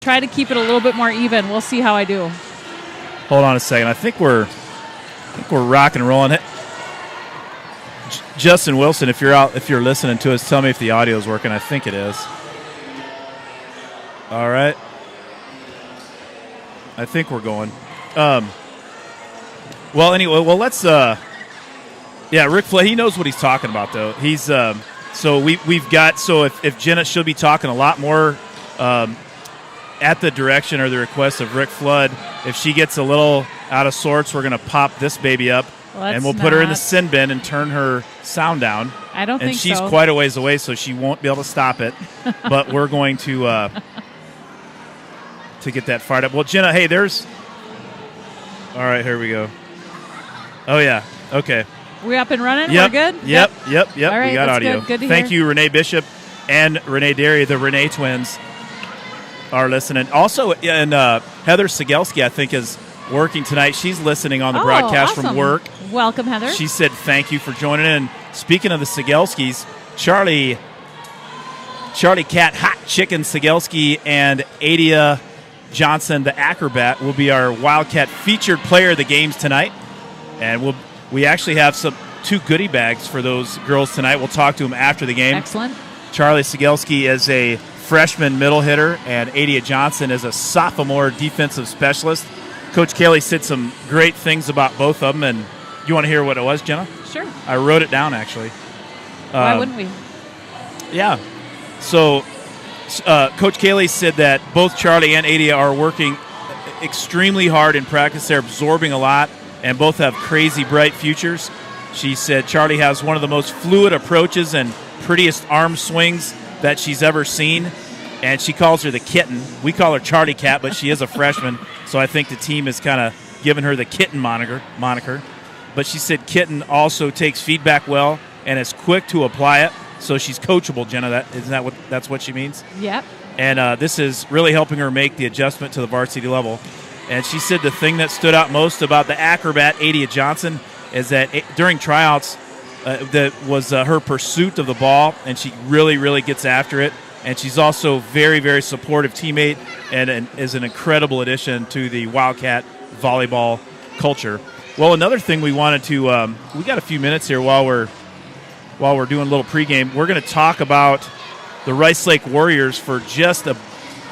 Try to keep it a little bit more even. We'll see how I do. Hold on a second. I think we're rock and rolling it. Justin Wilson, if you're listening to us, tell me if the audio is working. I think it is. All right. I think we're going. Well, anyway, let's. Rick Flood, he knows what he's talking about, though. He's we've got if Jenna, she'll be talking a lot more at the direction or the request of Rick Flood. If she gets a little out of sorts, we're going to pop this baby up, and we'll put her in the sin bin and turn her sound down. I don't think so. And she's quite a ways away, so she won't be able to stop it. But we're going to get that fired up. Well, Jenna, hey, there's. All right, here we go. Oh yeah, okay. We up and running? Yep. We're good? Yep. All right, we got that's audio. Good to Thank hear. you, Renee Bishop and Renee Derry, the Renee twins, are listening. Also, and Heather Sigelski, I think, is working tonight. She's listening on the broadcast awesome. from work. Welcome, Heather. She said thank you for joining in. Speaking of the Sigelskis, Charlie Cat Hot Chicken Sigelski and Adia Johnson, the acrobat, will be our Wildcat featured player of the games tonight. And we actually have two goodie bags for those girls tonight. We'll talk to them after the game. Excellent. Charlie Sigelski is a freshman middle hitter, and Adia Johnson is a sophomore defensive specialist. Coach Kelly said some great things about both of them, and you want to hear what it was, Jenna? Sure. I wrote it down, actually. Why wouldn't we? Yeah. So Coach Kelly said that both Charlie and Adia are working extremely hard in practice. They're absorbing a lot, and both have crazy bright futures. She said Charlie has one of the most fluid approaches and prettiest arm swings that she's ever seen, and she calls her the kitten. We call her Charlie Cat, but she is a freshman, so I think the team is kind of giving her the kitten moniker. But she said Kitten also takes feedback well and is quick to apply it, so she's coachable, Jenna. That's what she means? Yep. And this is really helping her make the adjustment to the varsity level. And she said the thing that stood out most about the acrobat, Adia Johnson, is that during tryouts, that was her pursuit of the ball, and she really, really gets after it. And she's also very, very supportive teammate and is an incredible addition to the Wildcat volleyball culture. Well, another thing we wanted to we got a few minutes here while we're doing a little pregame. We're going to talk about the Rice Lake Warriors for just a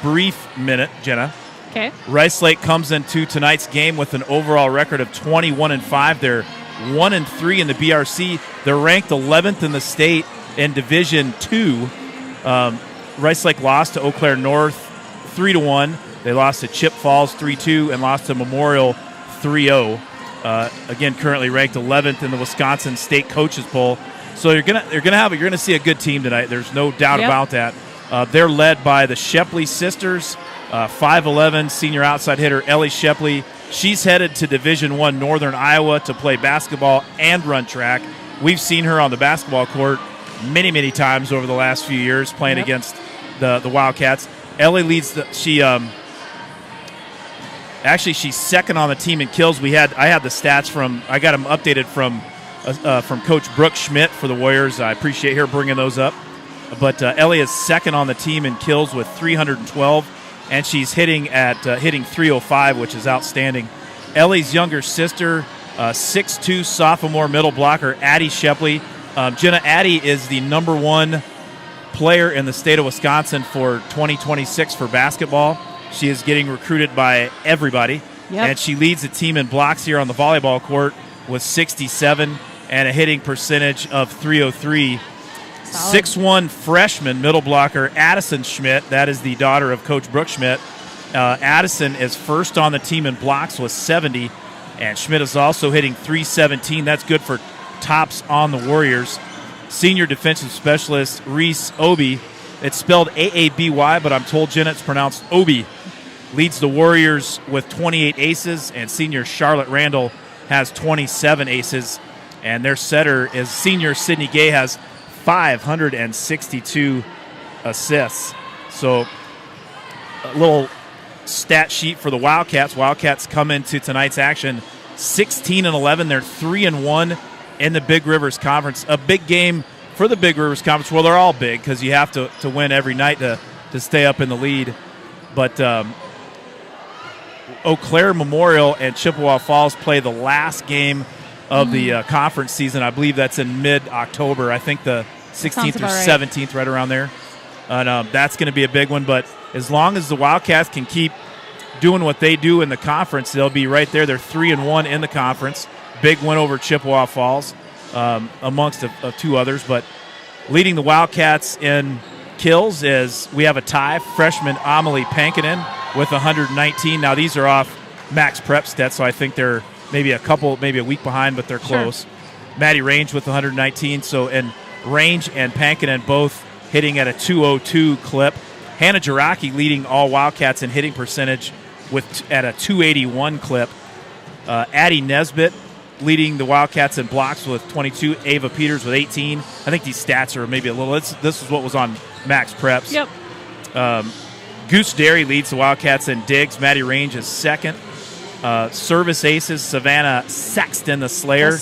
brief minute, Jenna. Okay. Rice Lake comes into tonight's game with an overall record of 21-5. They're 1-3 in the BRC. They're ranked 11th in the state in Division II. Rice Lake lost to Eau Claire North 3-1. They lost to Chip Falls 3-2 and lost to Memorial 3-0. Again, currently ranked 11th in the Wisconsin State Coaches Poll. So you're gonna see a good team tonight. There's no doubt about that. They're led by the Shepley sisters, 5'11" senior outside hitter Ellie Shepley. She's headed to Division I Northern Iowa to play basketball and run track. We've seen her on the basketball court many, many times over the last few years playing against the Wildcats. Ellie leads she's second on the team in kills. I had the stats I got them updated from Coach Brooke Schmidt for the Warriors. I appreciate her bringing those up. But Ellie is second on the team in kills with 312. And she's hitting 305, which is outstanding. Ellie's younger sister, 6'2", sophomore middle blocker, Addie Shepley. Jenna, Addie is the number one player in the state of Wisconsin for 2026 for basketball. She is getting recruited by everybody. Yep. And she leads the team in blocks here on the volleyball court with 67 and a hitting percentage of 303. 6'1" freshman middle blocker Addison Schmidt. That is the daughter of Coach Brooke Schmidt. Addison is first on the team in blocks with 70, and Schmidt is also hitting 317. That's good for tops on the Warriors. Senior defensive specialist Reese Obi. It's spelled A-A-B-Y, but I'm told, Jenna, it's pronounced Obi. Leads the Warriors with 28 aces, and senior Charlotte Randall has 27 aces. And their setter is senior Sydney Gay, has 562 assists. So a little stat sheet for the Wildcats. Wildcats come into tonight's action 16-11. They're 3-1 in the Big Rivers Conference. A big game for the Big Rivers Conference. Well, they're all big because you have to win every night to stay up in the lead. But Eau Claire Memorial and Chippewa Falls play the last game of the conference season. I believe that's in mid-October. I think the 16th or 17th, right around there. And that's going to be a big one. But as long as the Wildcats can keep doing what they do in the conference, they'll be right there. They're 3-1 in the conference. Big win over Chippewa Falls, amongst two others. But leading the Wildcats in kills is we have a tie. Freshman Amelie Pankinen with 119. Now these are off max prep stats, so I think they're maybe a week behind, but they're close. Sure. Maddie Range with 119. So, and Range and Pankinen both hitting at a 202 clip. Hannah Jiraki leading all Wildcats in hitting percentage at a 281 clip. Addie Nesbitt leading the Wildcats in blocks with 22. Ava Peters with 18. I think these stats are maybe a little. This is what was on max preps. Yep. Goose Dairy leads the Wildcats in digs. Maddie Range is second. Service aces, Savannah Sexton, the Slayer,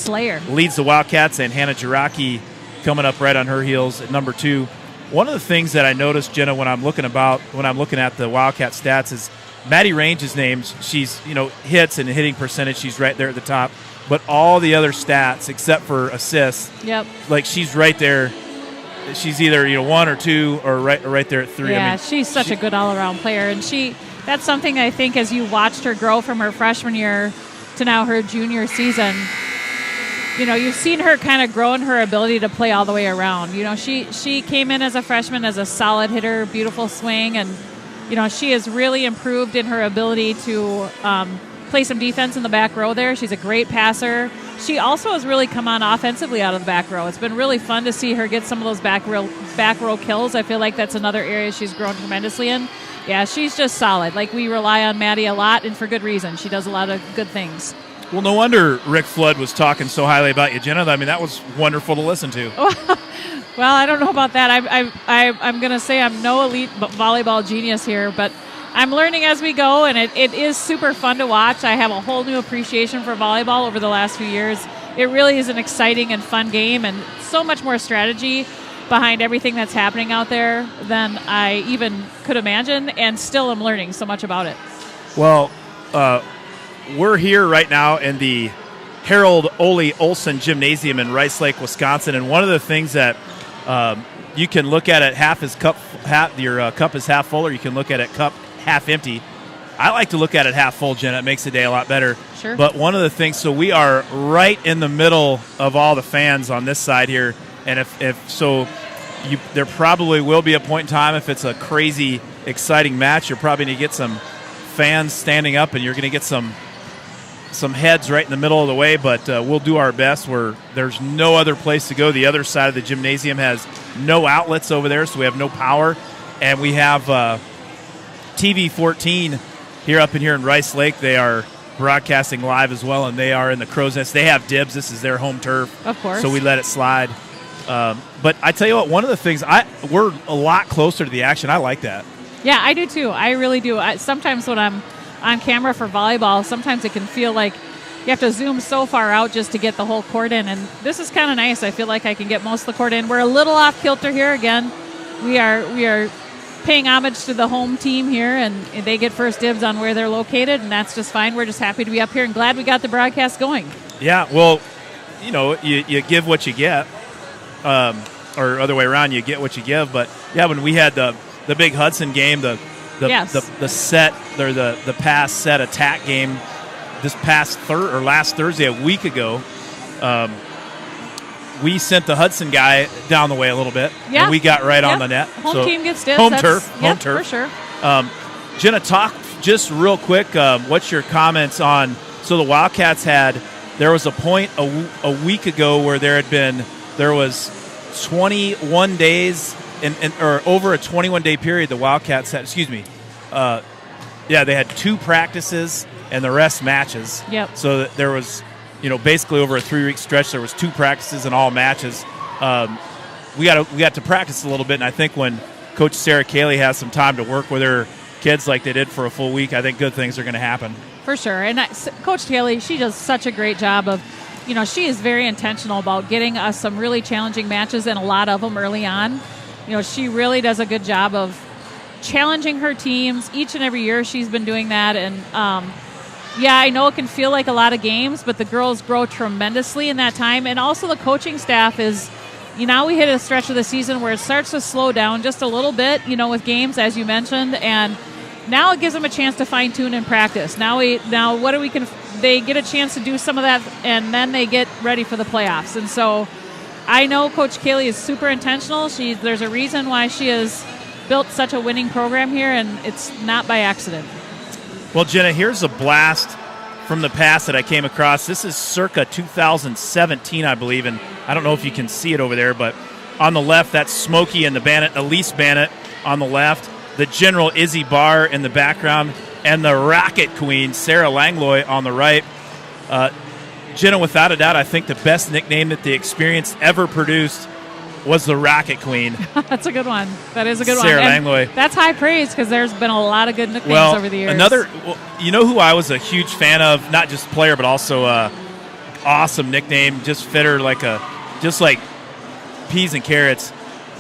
leads the Wildcats, and Hannah Jiraki coming up right on her heels at number 2. One of the things that I noticed, Jenna, when I'm looking at the Wildcat stats is Maddie Range's names. She's, hits and hitting percentage, she's right there at the top. But all the other stats, except for assists, like she's right there. She's either 1 or 2 or right there at 3. Yeah, I mean, she's such a good all-around player, and that's something I think as you watched her grow from her freshman year to now her junior season. You've seen her kind of grow in her ability to play all the way around. She came in as a freshman as a solid hitter, beautiful swing, and she has really improved in her ability to play some defense in the back row there. She's a great passer. She also has really come on offensively out of the back row. It's been really fun to see her get some of those back row kills. I feel like that's another area she's grown tremendously in. Yeah, she's just solid. Like, we rely on Maddie a lot, and for good reason. She does a lot of good things. Well, no wonder Rick Flood was talking so highly about you, Jenna. I mean, that was wonderful to listen to. Well, I don't know about that. I'm going to say I'm no elite volleyball genius here, but I'm learning as we go, and it is super fun to watch. I have a whole new appreciation for volleyball over the last few years. It really is an exciting and fun game, and so much more strategy behind everything that's happening out there than I even could imagine, and still am learning so much about it. Well, we're here right now in the Harold Ole Olson Gymnasium in Rice Lake, Wisconsin, and one of the things that you can look at it your cup is half full, or you can look at it cup half empty. I like to look at it half full, Jenna. It makes the day a lot better. Sure. But one of the things, so we are right in the middle of all the fans on this side here, and if so, there probably will be a point in time if it's a crazy, exciting match, you're probably going to get some fans standing up, and you're going to get some heads right in the middle of the way, but we'll do our best. There's no other place to go. The other side of the gymnasium has no outlets over there, so we have no power, and we have TV 14 up in Rice Lake. They are broadcasting live as well, and they are in the Crow's Nest. They have dibs. This is their home turf, of course, so we let it slide. But I tell you what, one of the things, we're a lot closer to the action. I like that. Yeah, I do too. I really do. Sometimes when I'm on camera for volleyball, sometimes it can feel like you have to zoom so far out just to get the whole court in. And this is kind of nice. I feel like I can get most of the court in. We're a little off kilter here again. We are paying homage to the home team here, and they get first dibs on where they're located, and that's just fine. We're just happy to be up here and glad we got the broadcast going. Yeah, well, you give what you get. Or other way around, you get what you give. But yeah, when we had the big Hudson game, the set or the pass set attack game this past last Thursday, a week ago, we sent the Hudson guy down the way a little bit, and we got right on the net. Home team gets dibs. Home turf for sure. Jenna, talk just real quick. What's your comments on? So the Wildcats there was a point a week ago where there was 21 days, or over a 21-day period, the Wildcats had, they had 2 practices and the rest matches. Yep. So there was, basically over a 3-week stretch, there was 2 practices and all matches. We got to practice a little bit, and I think when Coach Sarah Cayley has some time to work with her kids like they did for a full week, I think good things are going to happen. For sure. And Coach Cayley, she does such a great job of, she is very intentional about getting us some really challenging matches, and a lot of them early on. She really does a good job of challenging her teams each and every year. She's been doing that, and yeah, I know it can feel like a lot of games, but the girls grow tremendously in that time. And also the coaching staff is, now we hit a stretch of the season where it starts to slow down just a little bit, with games, as you mentioned, and now it gives them a chance to fine tune and practice. They get a chance to do some of that, and then they get ready for the playoffs. And so I know Coach Kaylee is super intentional. There's a reason why she has built such a winning program here, and it's not by accident. Well, Jenna, here's a blast from the past that I came across. This is circa 2017, I believe, and I don't know if you can see it over there, but on the left, that's Smokey and the Bannett, Elise Bannett on the left, the General Izzy Barr in the background, and the Racket Queen, Sarah Langlois, on the right. Jenna, without a doubt, I think the best nickname that the Experience ever produced was the Racket Queen. That's a good one. That is a good Sarah one. Langlois. That's high praise because there's been a lot of good nicknames over the years. You know who I was a huge fan of, not just player, but also awesome nickname, just fit her just like peas and carrots.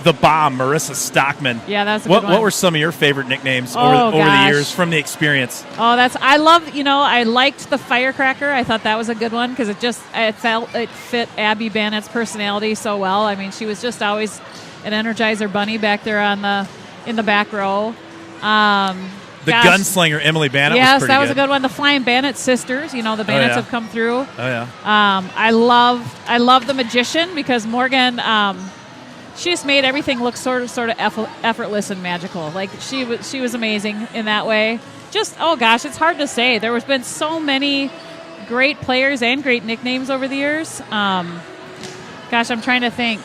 The Bomb, Marissa Stockman. Yeah, that's a good one. What were some of your favorite nicknames over the years from the Experience? Oh, I liked the Firecracker. I thought that was a good one because it fit Abby Bannett's personality so well. I mean, she was just always an Energizer bunny back there in the back row. The Gunslinger, Emily Bannett, was pretty that was good. a good one. The Flying Bannett sisters, the Bannetts have come through. Oh, yeah. I love the Magician because Morgan, she just made everything look sort of effortless and magical. Like she was amazing in that way. Just, oh gosh, it's hard to say. There has been so many great players and great nicknames over the years. Gosh, I'm trying to think.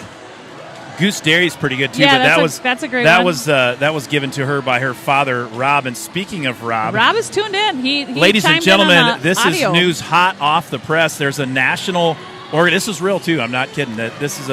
Goose Dairy's pretty good too. Yeah, but that's a great one. That was given to her by her father, Rob. And speaking of Rob is tuned in. He ladies and gentlemen, this audio. is news hot off the press. There's a national this is real too. I'm not kidding. This is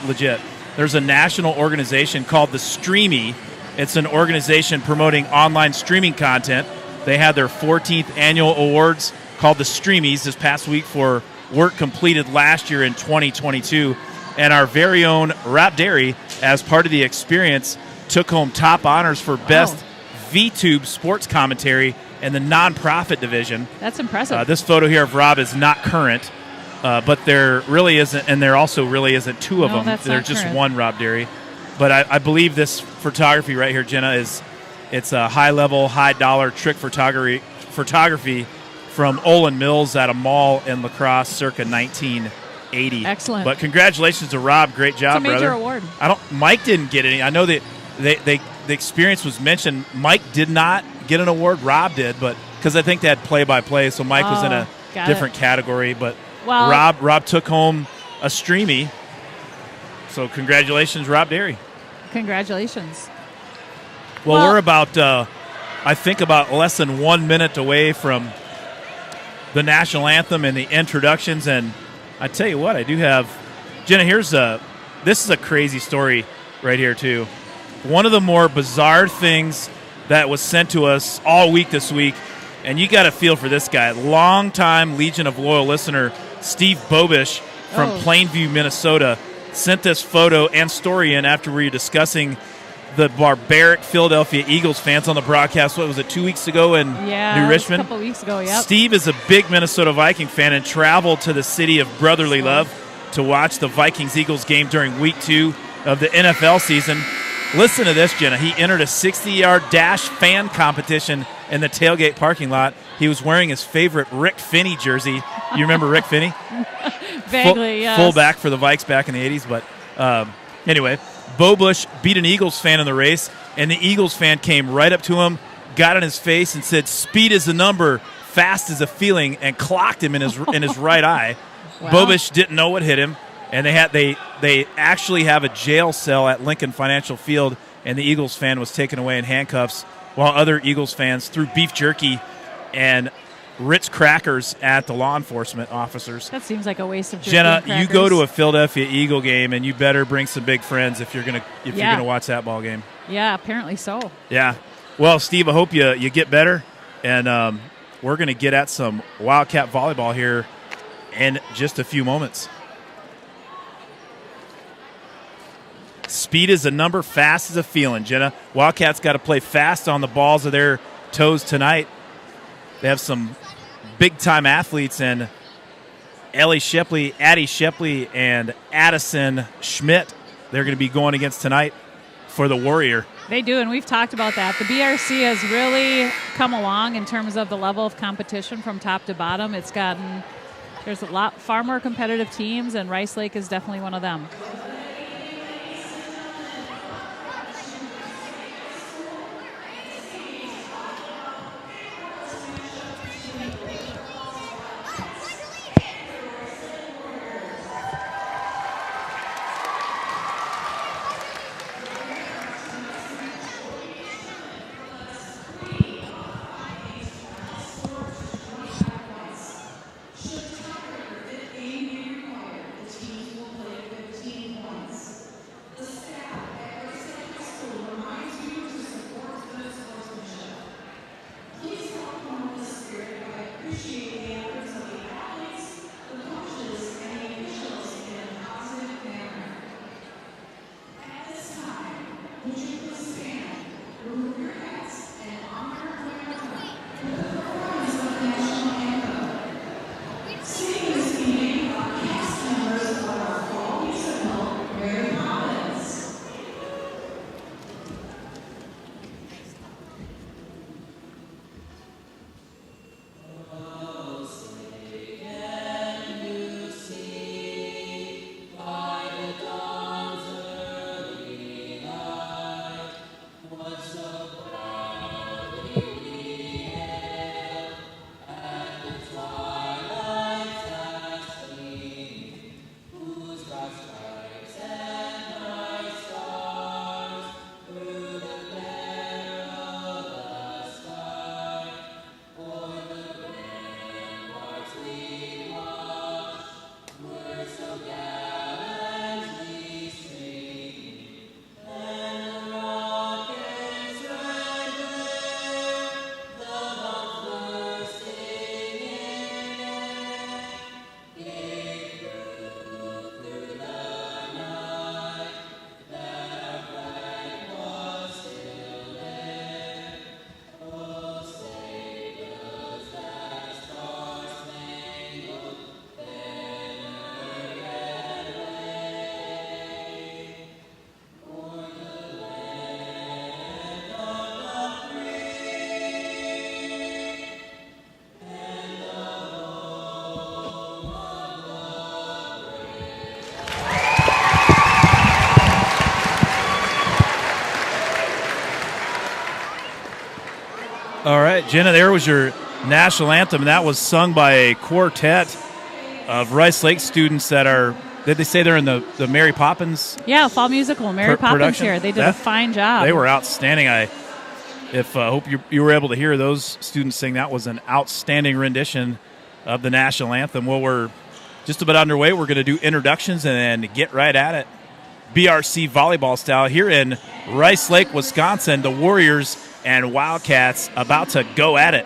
legit. There's a national organization called the Streamy. It's an organization promoting online streaming content. They had their 14th annual awards called the Streamies this past week for work completed last year in 2022. And our very own Rob Derry, as part of the Experience, took home top honors for Best VTube Sports Commentary in the nonprofit division. That's impressive. This photo here of Rob is not current. But there really isn't, and there also really isn't two of them. There's just current. one Rob Derry. But I believe this photography right here, Jenna, it's a high-level, high-dollar trick photography from Olin Mills at a mall in La Crosse circa 1980. Excellent. But congratulations to Rob. Great job, brother. It's a major award. Mike didn't get any. I know that the Experience was mentioned. Mike did not get an award. Rob did, but because I think they had play-by-play, so Mike was in a different category. But Rob took home a Streamy. So congratulations, Rob Derry. Congratulations. Well, we're about, I think, about less than 1 minute away from the national anthem and the introductions. And I tell you what, I do have, Jenna, this is a crazy story right here, too. One of the more bizarre things that was sent to us all week this week, and you got to feel for this guy, longtime Legion of Loyal listener, Steve Bobish from Plainview, Minnesota, sent this photo and story in after we were discussing the barbaric Philadelphia Eagles fans on the broadcast. What was it, 2 weeks ago in New Richmond? A couple weeks ago, yep. Steve is a big Minnesota Viking fan and traveled to the city of brotherly love to watch the Vikings-Eagles game during week 2 of the NFL season. Listen to this, Jenna. He entered a 60-yard dash fan competition in the tailgate parking lot. He was wearing his favorite Rick Finney jersey. You remember Rick Finney? Vaguely, yes. Fullback for the Vikes back in the 80s. But anyway, Bobush beat an Eagles fan in the race, and the Eagles fan came right up to him, got in his face, and said, "Speed is a number, fast is a feeling," and clocked him in his right eye. Wow. Bobush didn't know what hit him, and they actually have a jail cell at Lincoln Financial Field, and the Eagles fan was taken away in handcuffs while other Eagles fans threw beef jerky and Ritz crackers at the law enforcement officers. That seems like a waste of jerky. Jenna, you go to a Philadelphia Eagle game, and you better bring some big friends if you're gonna watch that ball game. Yeah, apparently so. Yeah. Well, Steve, I hope you get better, and we're gonna get at some Wildcat volleyball here in just a few moments. Speed is a number, fast is a feeling, Jenna. Wildcats got to play fast on the balls of their toes tonight. They have some big-time athletes, and Ellie Shepley, Addie Shepley, and Addison Schmidt, they're going to be going against tonight for the Warrior. They do, and we've talked about that. The BRC has really come along in terms of the level of competition from top to bottom. There's far more competitive teams, and Rice Lake is definitely one of them. All right, Jenna, there was your national anthem, and that was sung by a quartet of Rice Lake students that are, did they say they're in the Mary Poppins? Yeah, fall musical, Mary Poppins production? here. They did a fine job. They were outstanding. I hope you were able to hear those students sing. That was an outstanding rendition of the national anthem. Well, we're just about underway. We're going to do introductions and then get right at it. BRC volleyball style here in Rice Lake, Wisconsin. The Warriors and Wildcats about to go at it.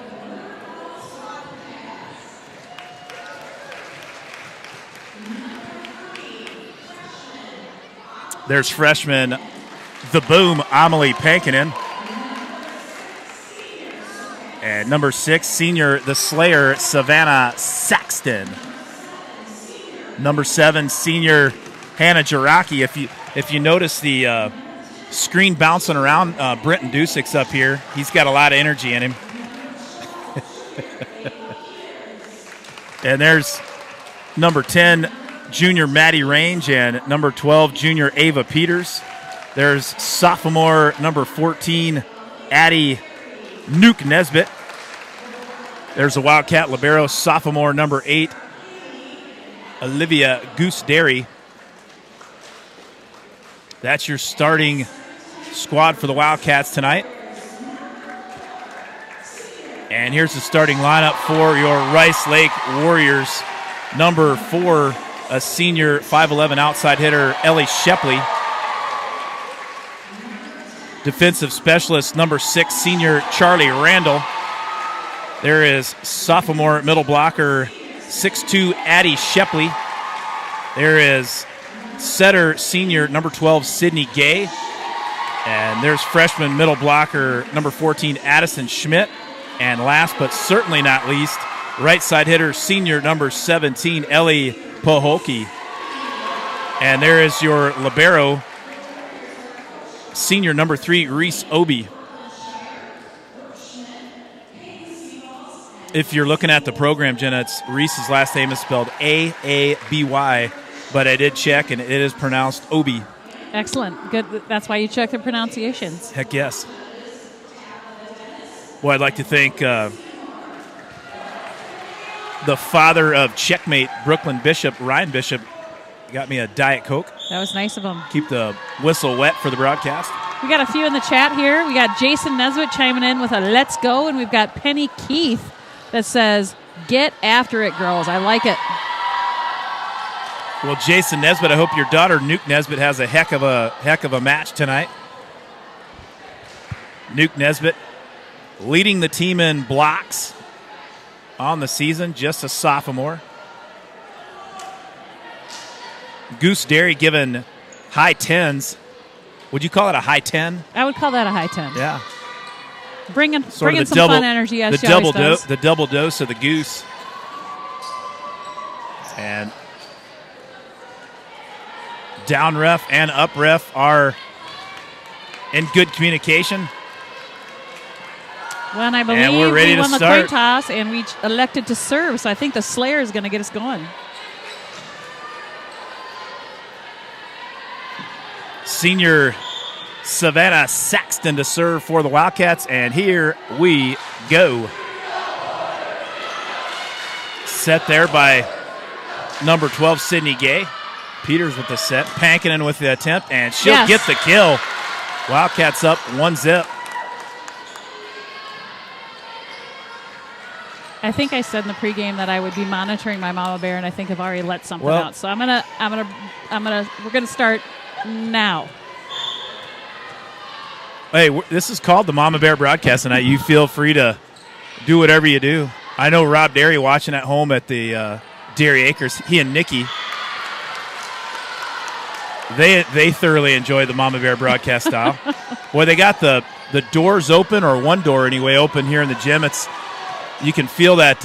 There's freshman, the boom, Amelie Pankinen. And number 6, senior, the Slayer, Savannah Saxton. Number 7, senior, Hannah Jaraki. If you notice the screen bouncing around, Brenton Dusick's up here. He's got a lot of energy in him. And there's number 10, junior Maddie Range, and number 12, junior Ava Peters. There's sophomore number 14, Addie Nuke Nesbitt. There's a Wildcat libero, sophomore number 8, Olivia Goose Derry. That's your starting squad for the Wildcats tonight. And here's the starting lineup for your Rice Lake Warriors. Number 4, a senior 5'11" outside hitter, Ellie Shepley. Defensive specialist, number 6, senior Charlie Randall. There is sophomore middle blocker, 6'2", Addie Shepley. There is setter, senior, number 12, Sydney Gay. And there's freshman middle blocker, number 14, Addison Schmidt. And last but certainly not least, right side hitter, senior, number 17, Ellie Poholke. And there is your libero, senior, number 3, Reese Obi. If you're looking at the program, Jenna, Reese's last name is spelled A-A-B-Y, but I did check, and it is pronounced Obi. Excellent. Good. That's why you check the pronunciations. Heck yes. Well, I'd like to thank the father of Checkmate, Brooklyn Bishop, Ryan Bishop, got me a Diet Coke. That was nice of him. Keep the whistle wet for the broadcast. We got a few in the chat here. We got Jason Nesbitt chiming in with a let's go, and we've got Penny Keith that says, get after it, girls. I like it. Well, Jason Nesbitt, I hope your daughter, Nuke Nesbitt, has a heck of a match tonight. Nuke Nesbitt leading the team in blocks on the season, just a sophomore. Goose Dairy given high 10s. Would you call it a high 10? I would call that a high 10. Yeah. Bringing some fun energy, as she always does. The double dose of the Goose. And down ref and up ref are in good communication. Well, and I believe we're ready we won to the start. coin toss, and we elected to serve, so I think the Slayer is going to get us going. Senior Savannah Saxton to serve for the Wildcats, and here we go. Set there by number 12, Sydney Gay. Peters with the set. Pankinen with the attempt, and she'll get the kill. Wildcats up 1-0. I think I said in the pregame that I would be monitoring my mama bear, and I think I've already let something out. So we're gonna start now. Hey, this is called the Mama Bear broadcast, and you feel free to do whatever you do. I know Rob Derry watching at home at the Dairy Acres. He and Nikki, they thoroughly enjoy the Mama Bear broadcast style. Boy, they got the doors open, or one door anyway, open here in the gym. You can feel that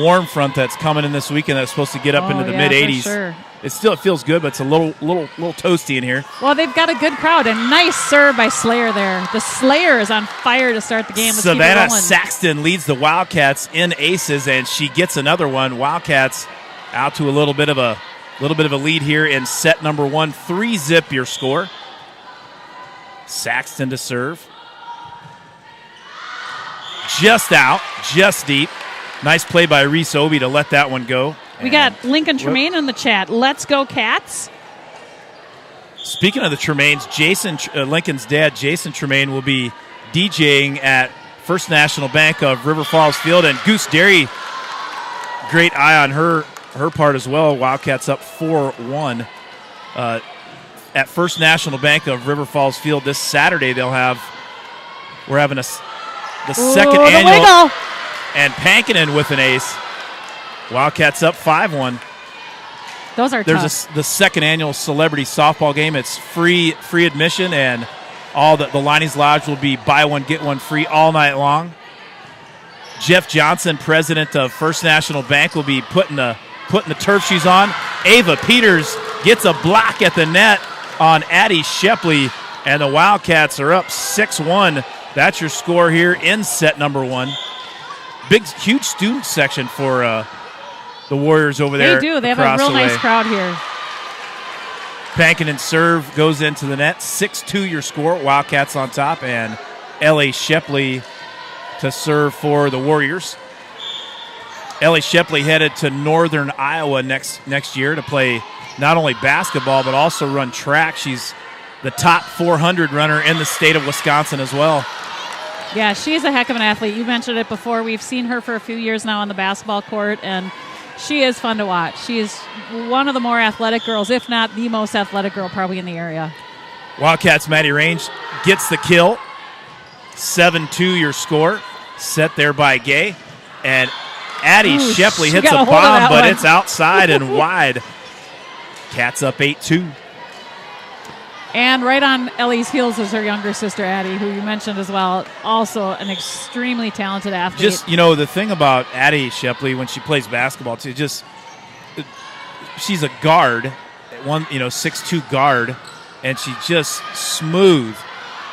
warm front that's coming in this weekend that's supposed to get up into the mid-80s. Sure. It feels good, but it's a little toasty in here. Well, they've got a good crowd. A nice serve by Slayer there. The Slayer is on fire to start the game. Let's Savannah keep it rolling. Saxton leads the Wildcats in aces, and she gets another one. Wildcats out to a little bit of a lead here in set number 1. 3-zip your score. Saxton to serve. Just out, just deep. Nice play by Reese Obi to let that one go. We got Lincoln Tremaine in the chat. Let's go, Cats. Speaking of the Tremaines, Lincoln's dad, Jason Tremaine, will be DJing at First National Bank of River Falls Field. And Goose Dairy, great eye on her part as well. Wildcats up 4-1. At First National Bank of River Falls Field this Saturday, we're having the second annual. Wiggle. And Pankinen with an ace. Wildcats up 5-1. Those are There's tough. the second annual celebrity softball game. It's free admission, and all the Liney's Lodge will be buy one, get one free all night long. Jeff Johnson, president of First National Bank, will be putting the turf shoes on. Ava Peters gets a block at the net on Addie Shepley, and the Wildcats are up 6-1. That's your score here in set number 1. Huge student section for the Warriors over there. They do. They have a real nice crowd here. Pankinen serve goes into the net. 6-2 your score. Wildcats on top, and Ellie Shepley to serve for the Warriors. Ellie Shepley headed to Northern Iowa next year to play not only basketball but also run track. She's the top 400 runner in the state of Wisconsin as well. Yeah, she's a heck of an athlete. You mentioned it before. We've seen her for a few years now on the basketball court, and she is fun to watch. She is one of the more athletic girls, if not the most athletic girl probably in the area. Wildcats Maddie Range gets the kill. 7-2 your score. Set there by Gay. And Addie Shepley hits a bomb, but it's outside and wide. Cats up 8-2. And right on Ellie's heels is her younger sister, Addie, who you mentioned as well. Also an extremely talented athlete. Just, the thing about Addie Shepley when she plays basketball, too, she's a guard, 6'2" guard, and she's just smooth.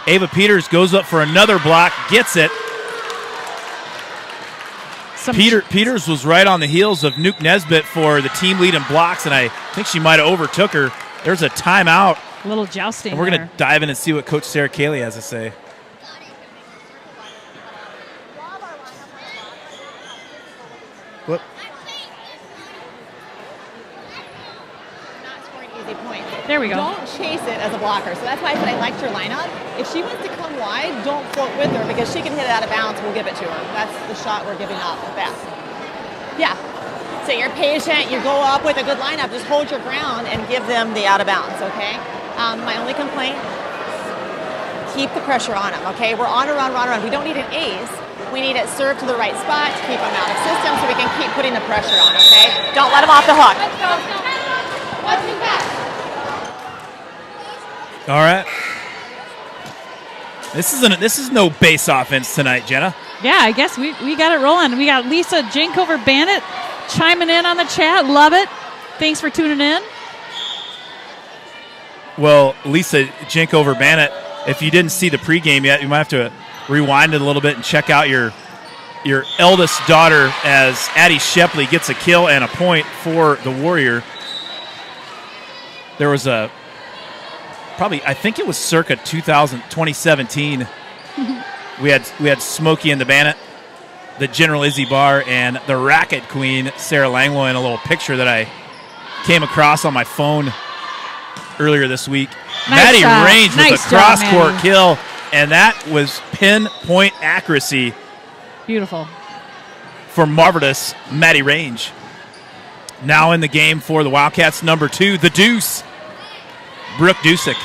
Ava Peters goes up for another block, gets it. Peters was right on the heels of Nuke Nesbitt for the team lead in blocks, and I think she might have overtook her. There's a timeout. A little jousting. And we're going to dive in and see what Coach Sarah Cayley has to say. What? There we go. Don't chase it as a blocker. So that's why I said I liked your lineup. If she wants to come wide, don't float with her because she can hit it out of bounds. We'll give it to her. That's the shot we're giving up best. Yeah. So you're patient. You go up with a good lineup. Just hold your ground and give them the out of bounds, okay? My only complaint, keep the pressure on them, okay? We're on a run. We don't need an ace. We need it served to the right spot to keep them out of system so we can keep putting the pressure on, okay? Don't let them off the hook. Let's go. Let's do that. All right. This is no base offense tonight, Jenna. Yeah, I guess we got it rolling. We got Lisa Jankover Bannett chiming in on the chat. Love it. Thanks for tuning in. Well, Lisa Jankover Bannett, if you didn't see the pregame yet, you might have to rewind it a little bit and check out your eldest daughter as Addie Shepley gets a kill and a point for the Warrior. There was I think it was circa 2017. We had Smokey and the Bannett, the General Izzy Barr, and the Racket Queen, Sarah Langlois, in a little picture that I came across on my phone earlier this week. Nice Maddie Range with nice a cross-court Maddie. kill, and that was pinpoint accuracy Beautiful. for marvelous Maddie Range. Now in the game for the Wildcats, number 2, the Deuce, Brooke Dusick.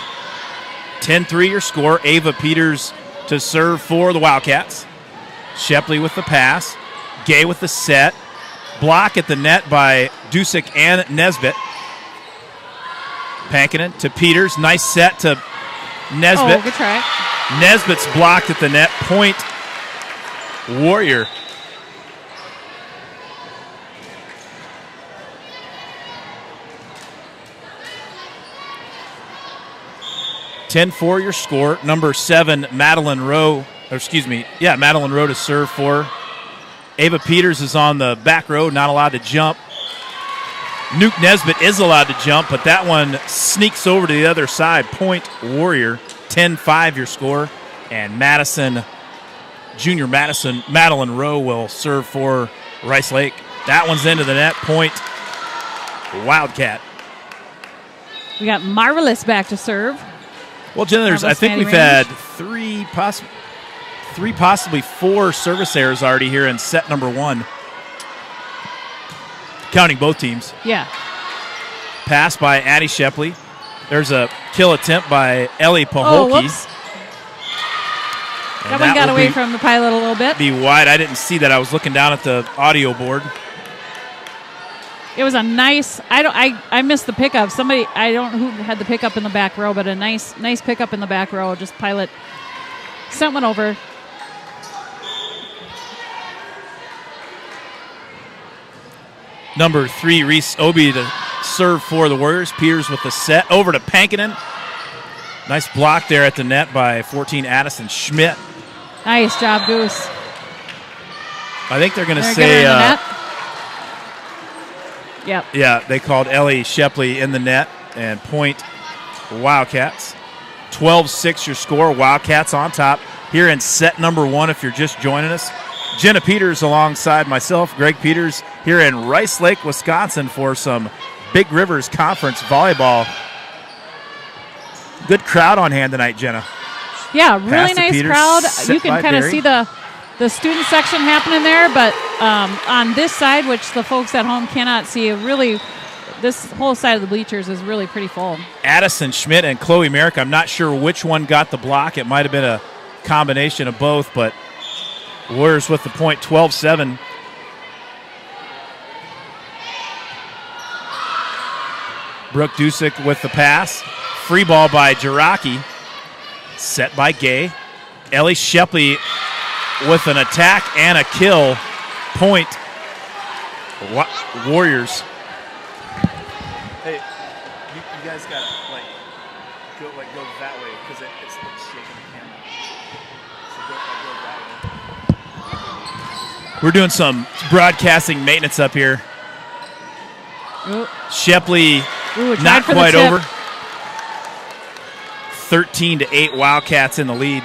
10-3 your score. Ava Peters to serve for the Wildcats. Shepley with the pass. Gay with the set. Block at the net by Dusick and Nesbitt. Pankinen to Peters. Nice set to Nesbitt. Oh, good try. Nesbitt's blocked at the net. Point Warrior. (10-4) your score. Number 7, Madeline Rowe. Madeline Rowe to serve for. Ava Peters is on the back row, not allowed to jump. Nuke Nesbitt is allowed to jump, but that one sneaks over to the other side. Point Warrior. 10-5 your score. And Madeline Rowe will serve for Rice Lake. That one's into the net. Point Wildcat. We got Marvelous back to serve. Well, Jenna, I think we've Range. had three, possibly 4 service errors already here in set number 1, counting both teams. Yeah. Pass by Addie Shepley. There's a kill attempt by Ellie Oh, Pahulke. whoops. That one got away from the pilot a little bit. Be wide. I didn't see that. I was looking down at the audio board. It was a nice. I missed the pickup. Somebody, I don't know who had the pickup in the back row, but a nice pickup in the back row. Just pilot sent one over. Number 3, Reese Obi to serve for the Warriors. Peters with the set over to Pankinen. Nice block there at the net by 14 Addison Schmidt. Nice job, Goose. I think they're going to They're say. in the net. Yep. Yeah, they called Ellie Shepley in the net and point Wildcats. 12-6 your score. Wildcats on top here in set number 1 if you're just joining us. Jenna Peters alongside myself, Greg Peters, here in Rice Lake, Wisconsin for some Big Rivers Conference volleyball. Good crowd on hand tonight, Jenna. Yeah, really Pass to nice Peters, crowd. set You can by kind of Barry. see the student section happening there, but on this side, which the folks at home cannot see, this whole side of the bleachers is really pretty full. Addison Schmidt and Chloe Merrick. I'm not sure which one got the block. It might have been a combination of both, but Warriors with the point, 12-7. Brooke Dusick with the pass. Free ball by Jiraki. Set by Gay. Ellie Shepley with an attack and a kill. Point. Warriors. Hey, you guys got to go that way because it's shaking the camera. So go that way. We're doing some broadcasting maintenance up here. Ooh. Shepley not quite over. 13-8 Wildcats in the lead.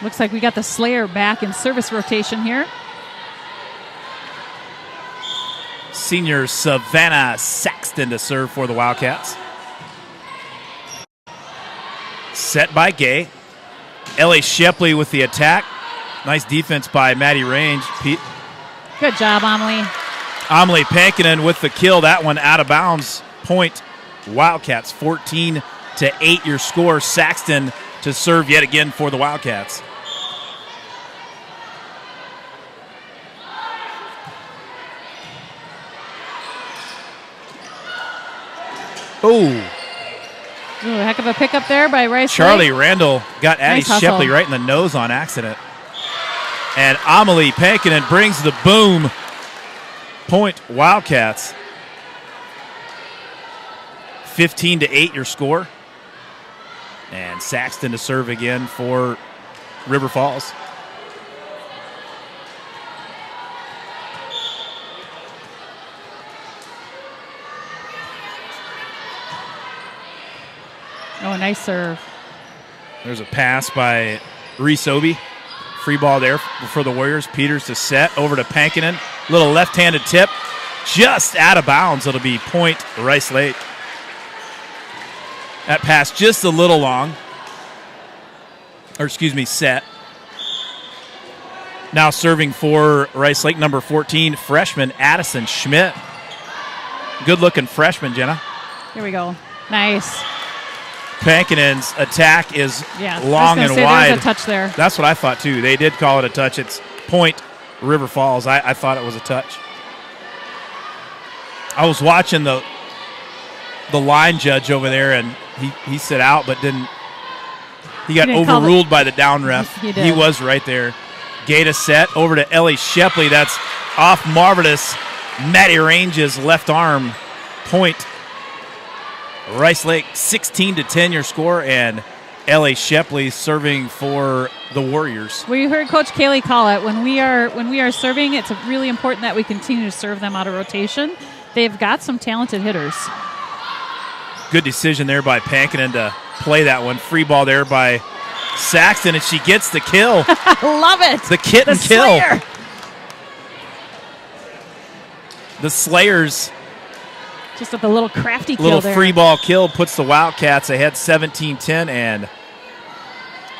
Looks like we got the Slayer back in service rotation here. Senior Savannah Saxton to serve for the Wildcats. Set by Gay. Ellie Shepley with the attack. Nice defense by Maddie Range. Good job, Amelie. Amelie Pankinen with the kill. That one out of bounds. Point. Wildcats 14-8 your score. Saxton to serve yet again for the Wildcats. Oh. Heck of a pickup there by Rice. Charlie Randall got Addie Nice Shepley right in the nose on accident. And Amelie Pankinen brings the boom. Point Wildcats. 15-8 your score. And Saxton to serve again for River Falls. Oh, a nice serve. There's a pass by Reese Obie. Free ball there for the Warriors. Peters to set over to Pankinen. Little left-handed tip. Just out of bounds. It'll be point Rice Lake. That pass just a little long. Set. Now serving for Rice Lake, number 14, freshman Addison Schmidt. Good-looking freshman, Jenna. Here we go. Nice. Pankinen's attack is long and wide. There's a touch there. That's what I thought, too. They did call it a touch. It's point River Falls. I thought it was a touch. I was watching the line judge over there, and he said out, but didn't. He got overruled by the down ref. He was right there. Gata set over to Ellie Shepley. That's off marvelous Maddie Range's left arm. Point. Rice Lake 16-10 your score, and Ellie Shepley serving for the Warriors. Well, you heard Coach Kaylee call it. When we are serving, it's really important that we continue to serve them out of rotation. They've got some talented hitters. Good decision there by Pankinen to play that one. Free ball there by Saxton, and she gets the kill. Love it. The kitten kill. Slayer. The Slayers. Just with a little crafty kill little there. Free ball kill puts the Wildcats ahead 17-10, and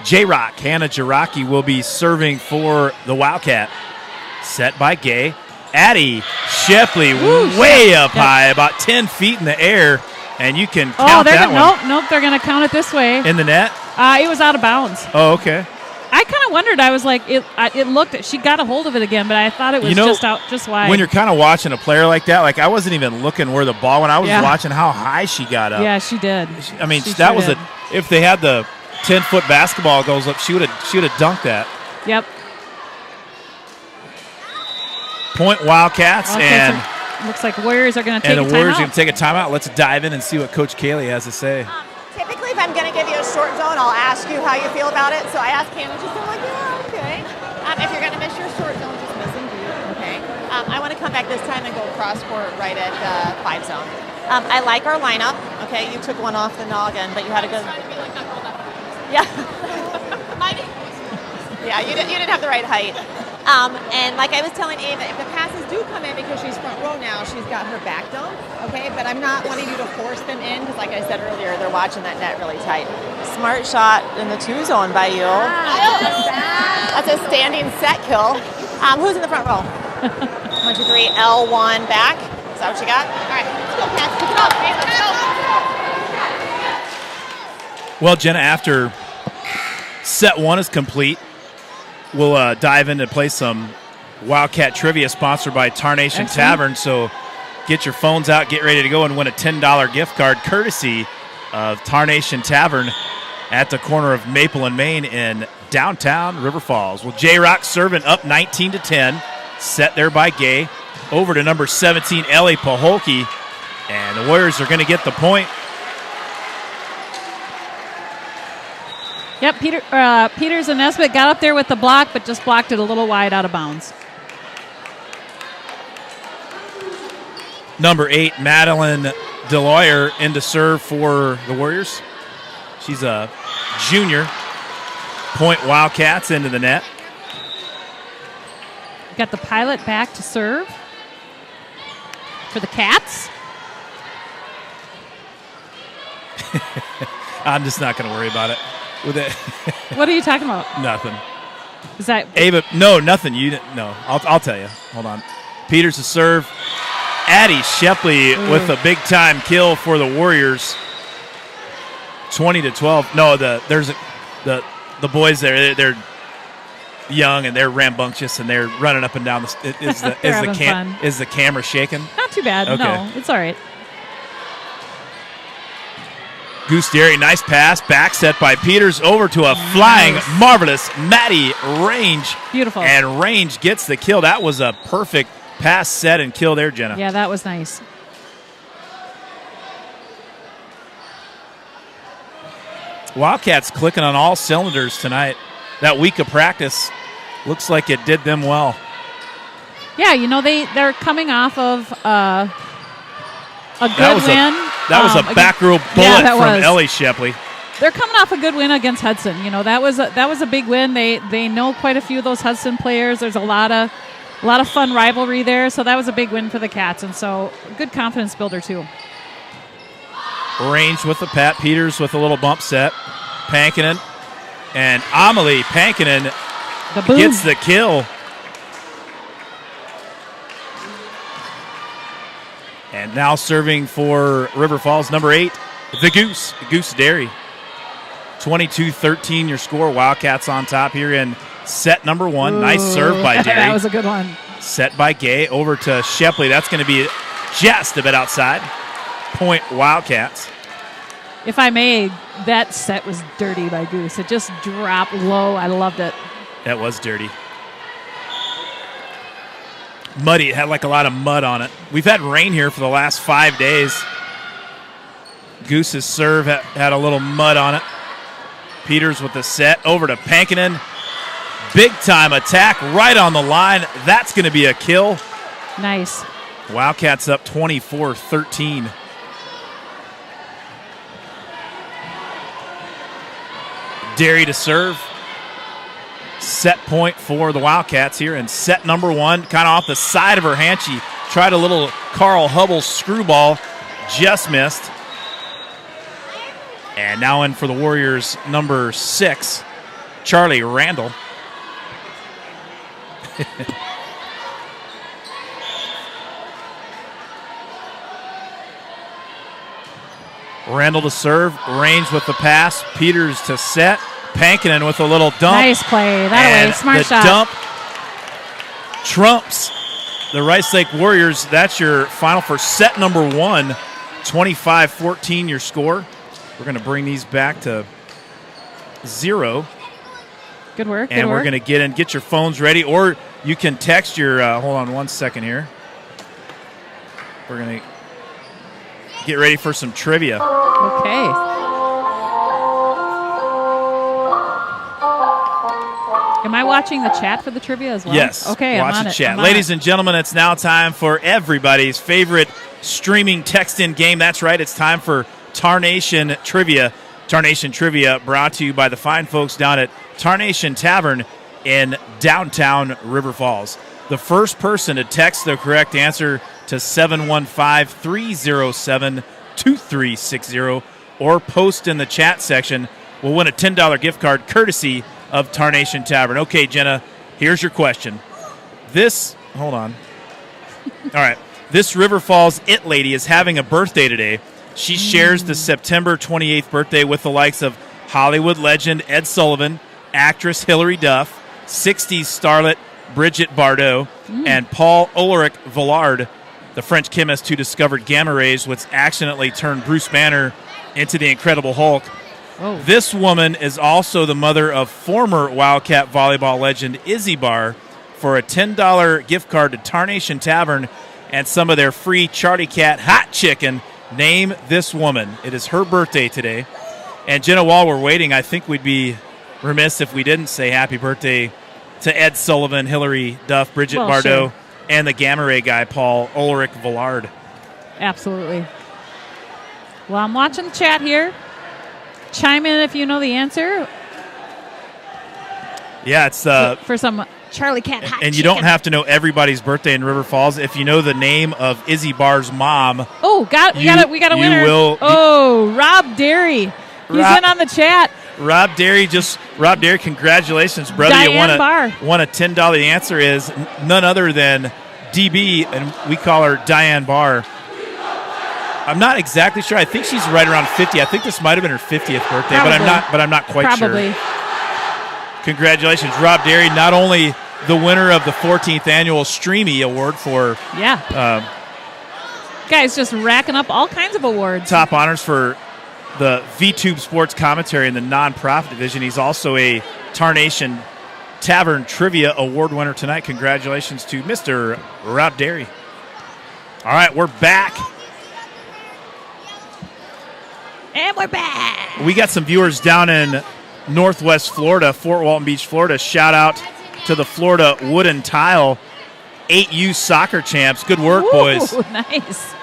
J-Rock, Hannah Jiraki, will be serving for the Wildcat. Set by Gay. Addie Shepley way up high, about 10 feet in the air, and you can count that one. Nope, they're going to count it this way. In the net? It was out of bounds. Oh, okay. I kind of wondered. I was like, it looked. She got a hold of it again, but I thought it was just wide. When you're kind of watching a player like that, like I wasn't even looking where the ball went. I was watching how high she got up. Yeah, she did. I mean, that was if they had the 10-foot basketball goes up, she would have dunked that. Yep. Point Wildcats, and looks like Warriors are going to take a timeout. And the Warriors are going to take a timeout. Let's dive in and see what Coach Kaylee has to say. Typically, if I'm going to give you a short zone, I'll ask you how you feel about it. So I asked Hannah, just like, yeah, okay. If you're going to miss your short zone, just miss and do it, okay. I want to come back this time and go cross court right at 5 zone. I like our lineup. Okay, you took one off the noggin, but you had a good. Yeah. Yeah, you didn't have the right height. And like I was telling Ava, if the passes do come in because she's front row now, she's got her back dome, okay? But I'm not wanting you to force them in because, like I said earlier, they're watching that net really tight. Smart shot in the 2 zone by you. That's a standing set kill. Who's in the front row? 1, 2, 3, L1 back. Is that what you got? All right, let's go, Pat. Pick it up. Hey, let's go. Well, Jenna, after set 1 is complete, we'll dive in and play some Wildcat Trivia sponsored by Tarnation Excellent. Tavern. So get your phones out, get ready to go and win a $10 gift card courtesy of Tarnation Tavern at the corner of Maple and Main in downtown River Falls. Well, J-Rock serving up 19-10. Set there by Gay. Over to number 17, Ellie Paholke. And the Warriors are going to get the point. Yep, Peters and Nesbitt got up there with the block, but just blocked it a little wide out of bounds. Number 8, Madeline Deloyer into serve for the Warriors. She's a junior. Point Wildcats into the net. Got the Pilot back to serve for the Cats. I'm just not going to worry about it. With it. What are you talking about? Nothing. Is that Ava? No, nothing. No. I'll tell you. Hold on. Peters to serve. Addie Shepley with a big time kill for the Warriors. 20-12. No, there's the boys there. They're young and they're rambunctious and they're running up and down. Is the camera shaking? Not too bad. Okay. No, it's all right. Goose Derry, nice pass. Back set by Peters over to a flying, marvelous Maddie Range. Beautiful. And Range gets the kill. That was a perfect pass, set, and kill there, Jenna. Yeah, that was nice. Wildcats clicking on all cylinders tonight. That week of practice looks like it did them well. Yeah, they're coming off of a good win. That was a back row bullet from Ellie Shepley. They're coming off a good win against Hudson. That was a big win. They know quite a few of those Hudson players. There's a lot of fun rivalry there. So that was a big win for the Cats, and so good confidence builder too. Range with the Pat Peters with a little bump set. Pankinen and Amelie Pankinen gets the kill. And now serving for River Falls, number 8, the Goose Derry. 22-13 your score. Wildcats on top here in set number 1. Ooh, nice serve by Derry. That was a good one. Set by Gay over to Shepley. That's going to be just a bit outside. Point Wildcats. If I may, that set was dirty by Goose. It just dropped low. I loved it. That was dirty. Muddy. It had like a lot of mud on it. We've had rain here for the last 5 days. Goose's serve had a little mud on it. Peters with the set over to Pankinen. Big time attack right on the line. That's going to be a kill. Nice. Wildcats up 24-13. Derry to serve. Set point for the Wildcats here in set number 1. Kind of off the side of her hand. She tried a little Carl Hubble screwball. Just missed. And now in for the Warriors, number 6, Charlie Randall. Randall to serve. Range with the pass. Peters to set. Pankinen with a little dump. Nice play. That way. Smart shot. The dump trumps the Rice Lake Warriors. That's your final for set number 1. 25-14 your score. We're going to bring these back to 0. Good work. And we're going to get your phones ready, or you can text your, hold on 1 second here. We're going to get ready for some trivia. Okay. Am I watching the chat for the trivia as well? Yes. Okay, watch the chat. Ladies and gentlemen, it's now time for everybody's favorite streaming text-in game. That's right. It's time for Tarnation Trivia. Tarnation Trivia brought to you by the fine folks down at Tarnation Tavern in downtown River Falls. The first person to text the correct answer to 715-307-2360 or post in the chat section will win a $10 gift card courtesy of Tarnation Tavern. Okay, Jenna, here's your question. Hold on. All right. This River Falls It Lady is having a birthday today. She shares the September 28th birthday with the likes of Hollywood legend Ed Sullivan, actress Hilary Duff, 60s starlet Brigitte Bardot, and Paul Ulrich Villard, the French chemist who discovered gamma rays, which accidentally turned Bruce Banner into the Incredible Hulk. Oh. This woman is also the mother of former Wildcat volleyball legend Izzy Barr for a $10 gift card to Tarnation Tavern and some of their free Charlie Cat hot chicken. Name this woman. It is her birthday today. And Jenna, while we're waiting, I think we'd be remiss if we didn't say happy birthday to Ed Sullivan, Hillary Duff, Brigitte Bardot, sure. and the Gamma Ray guy, Paul Ulrich Villard. Absolutely. Well, I'm watching the chat here. Chime in if you know the answer. Yeah, it's for some Charlie Cat hot and you chicken. don't have to know everybody's birthday in River Falls. If you know the name of Izzy Barr's mom, Oh, we got a winner. Rob Derry. He's in on the chat. Rob Derry, congratulations, brother. Diane you Barr. won a $10. The answer is none other than DB, and we call her Diane Barr. I'm not exactly sure. I think she's right around 50. I think this might have been her 50th birthday, but I'm not quite Probably. sure. Congratulations, Rob Derry, not only the winner of the 14th annual Streamy Award for Guys just racking up all kinds of awards. top honors for the VTube Sports Commentary in the nonprofit division. He's also a Tarnation Tavern Trivia Award winner tonight. Congratulations to Mr. Rob Derry. All right, we're back. And we're back. We got some viewers down in Northwest Florida, Fort Walton Beach, Florida. Shout out to the Florida Wood and Tile 8U soccer champs. Good work, boys. Nice.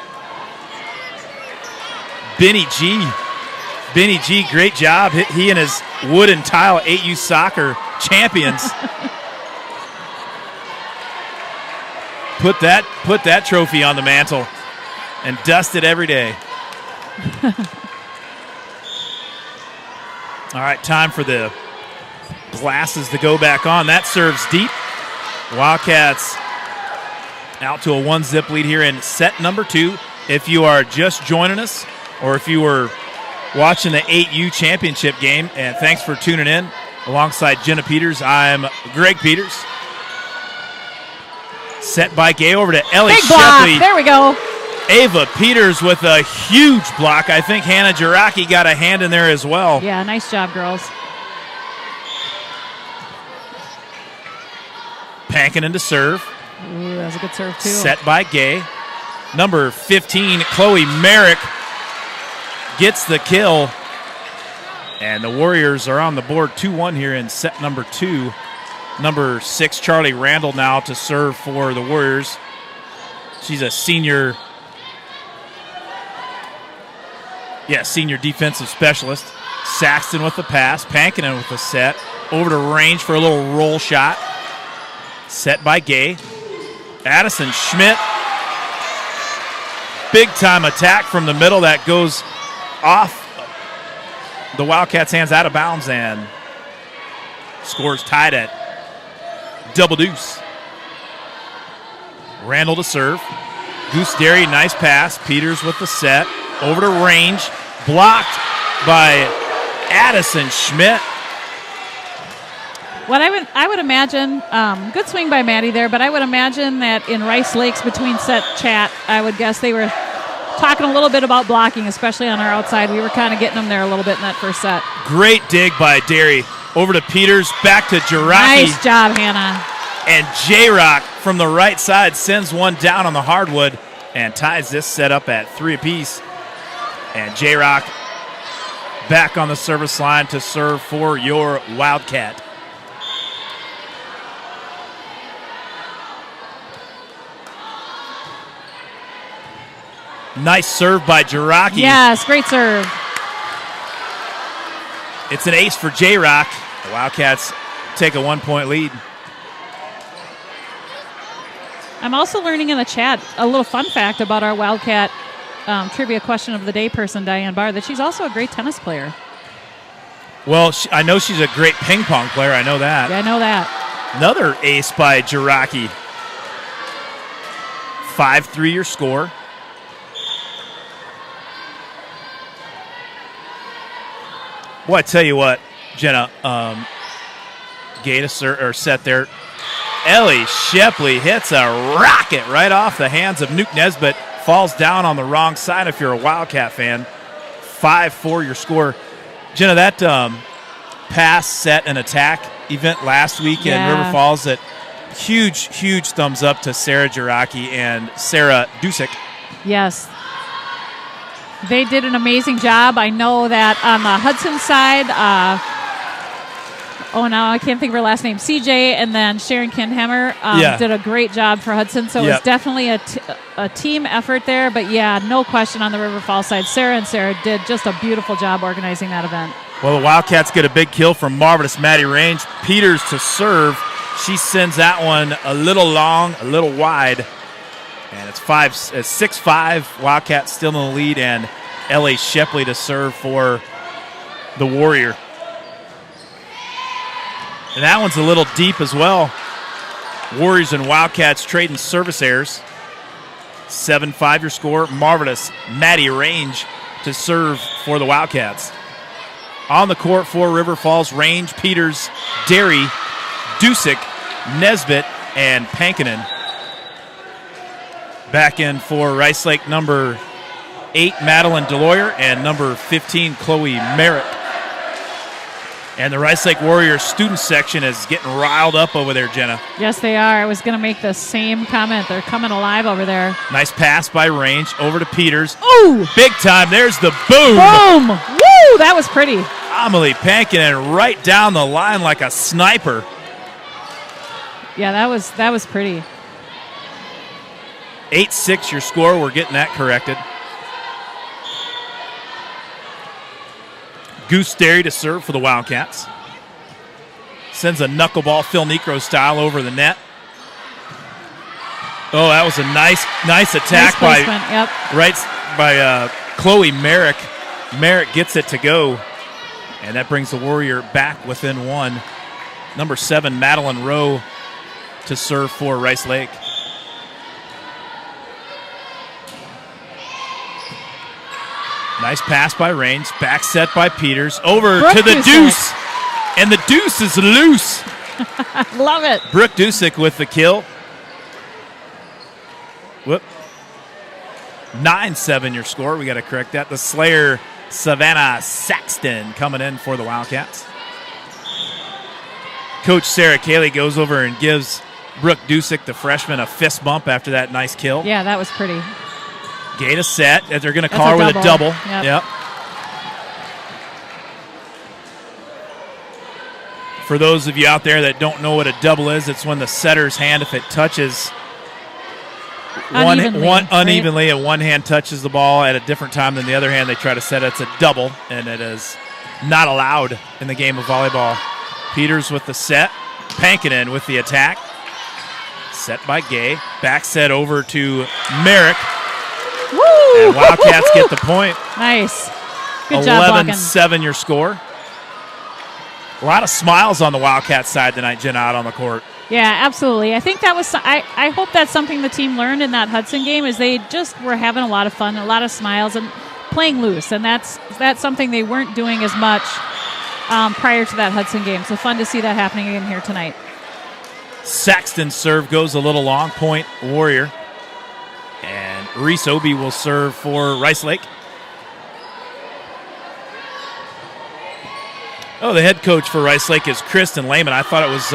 Benny G, great job. He and his Wood and Tile 8U soccer champions. Put that trophy on the mantle and dust it every day. All right, time for the glasses to go back on. That serves deep. Wildcats out to a 1-zip lead here in set number 2. If you are just joining us, or if you were watching the 8U championship game, and thanks for tuning in alongside Jenna Peters, I'm Greg Peters. Set by Gay over to Ellie Big block. Shepley. There we go. Ava Peters with a huge block. I think Hannah Jaraki got a hand in there as well. Yeah, nice job, girls. Pankin into serve. Ooh, that was a good serve, too. Set by Gay. Number 15, Chloe Merrick, gets the kill. And the Warriors are on the board 2-1 here in set number 2. Number 6, Charlie Randall now to serve for the Warriors. She's a senior defensive specialist. Saxton with the pass. Pankinen with the set. Over to range for a little roll shot. Set by Gay. Addison Schmidt. Big time attack from the middle that goes off the Wildcats' hands, out of bounds, and scores tied at double deuce. Randall to serve. Goose Derry, nice pass. Peters with the set. Over to range. Blocked by Addison Schmidt. What I would imagine, good swing by Maddie there, but I would imagine that in Rice Lakes between set chat, I would guess they were talking a little bit about blocking, especially on our outside. We were kind of getting them there a little bit in that first set. Great dig by Derry. Over to Peters, back to Jaraki. Nice job, Hannah. And J-Rock from the right side sends one down on the hardwood and ties this set up at 3 apiece. And J-Rock back on the service line to serve for your Wildcat. Nice serve by Jaraki. Yes, great serve. It's an ace for J-Rock. The Wildcats take a 1-point lead. I'm also learning in the chat a little fun fact about our Wildcat trivia question of the day person, Diane Barr, that she's also a great tennis player. Well, I know she's a great ping pong player. I know that. Yeah, I know that. Another ace by Jaraki. 5-3 your score. Well, I tell you what, Jenna, Gay to set there. Ellie Shepley hits a rocket right off the hands of Nuke Nesbitt. Falls down on the wrong side if you're a Wildcat fan. 5-4 your score. Jenna, that pass, set, and attack event last week in River Falls, that huge thumbs up to Sarah Jiraki and Sarah Dusick. Yes. They did an amazing job. I know that on the Hudson side, now I can't think of her last name, CJ, and then Sharon Kinhammer did a great job for Hudson. So it was definitely a team effort there. But, no question on the River Falls side. Sarah did just a beautiful job organizing that event. Well, the Wildcats get a big kill from marvelous Maddie Range. Peters to serve. She sends that one a little long, a little wide. And it's 6-5. Wildcats still in the lead, and Ellie Shepley to serve for the Warrior. And that one's a little deep as well. Warriors and Wildcats trading service errors. 7-5 your score. Marvelous Maddie Range to serve for the Wildcats. On the court for River Falls, Range, Peters, Derry, Dusick, Nesbitt, and Pankinen. Back in for Rice Lake, number 8, Madeline Deloyer, and number 15, Chloe Merritt. And the Rice Lake Warriors student section is getting riled up over there, Jenna. Yes, they are. I was going to make the same comment. They're coming alive over there. Nice pass by Range over to Peters. Ooh! Big time. There's the boom. Boom! Woo! That was pretty. Amelie Pankinen right down the line like a sniper. Yeah, that was pretty. 8-6 your score. We're getting that corrected. Goose Derry to serve for the Wildcats. Sends a knuckleball, Phil Necro style, over the net. Oh, that was a nice attack by Chloe Merrick. Merrick gets it to go, and that brings the Warrior back within one. Number 7, Madeline Rowe to serve for Rice Lake. Nice pass by Range. Back set by Peters. Over to the deuce. And the deuce is loose. Love it. Brooke Dusick with the kill. Whoop. 9-7 your score. We got to correct that. The Slayer, Savannah Saxton, coming in for the Wildcats. Coach Sarah Cayley goes over and gives Brooke Dusick, the freshman, a fist bump after that nice kill. Yeah, that was pretty. Gate a set. They're going to call her with a double. Yep. For those of you out there that don't know what a double is, it's when the setter's hand, if it touches unevenly, and one hand touches the ball at a different time than the other hand, they try to set it. It's a double, and it is not allowed in the game of volleyball. Peters with the set. Pankinen with the attack. Set by Gay. Back set over to Merrick. Woo! And Wildcats get the point. Nice. Good job, 11-7 your score. A lot of smiles on the Wildcat side tonight, Jen, out on the court. Yeah, absolutely. I think that was. I hope that's something the team learned in that Hudson game, is they just were having a lot of fun, a lot of smiles, and playing loose. And that's something they weren't doing as much prior to that Hudson game. So fun to see that happening again here tonight. Saxton's serve goes a little long. Point Warrior. And Reese Obie will serve for Rice Lake. Oh, the head coach for Rice Lake is Kristen Lehman. I thought it was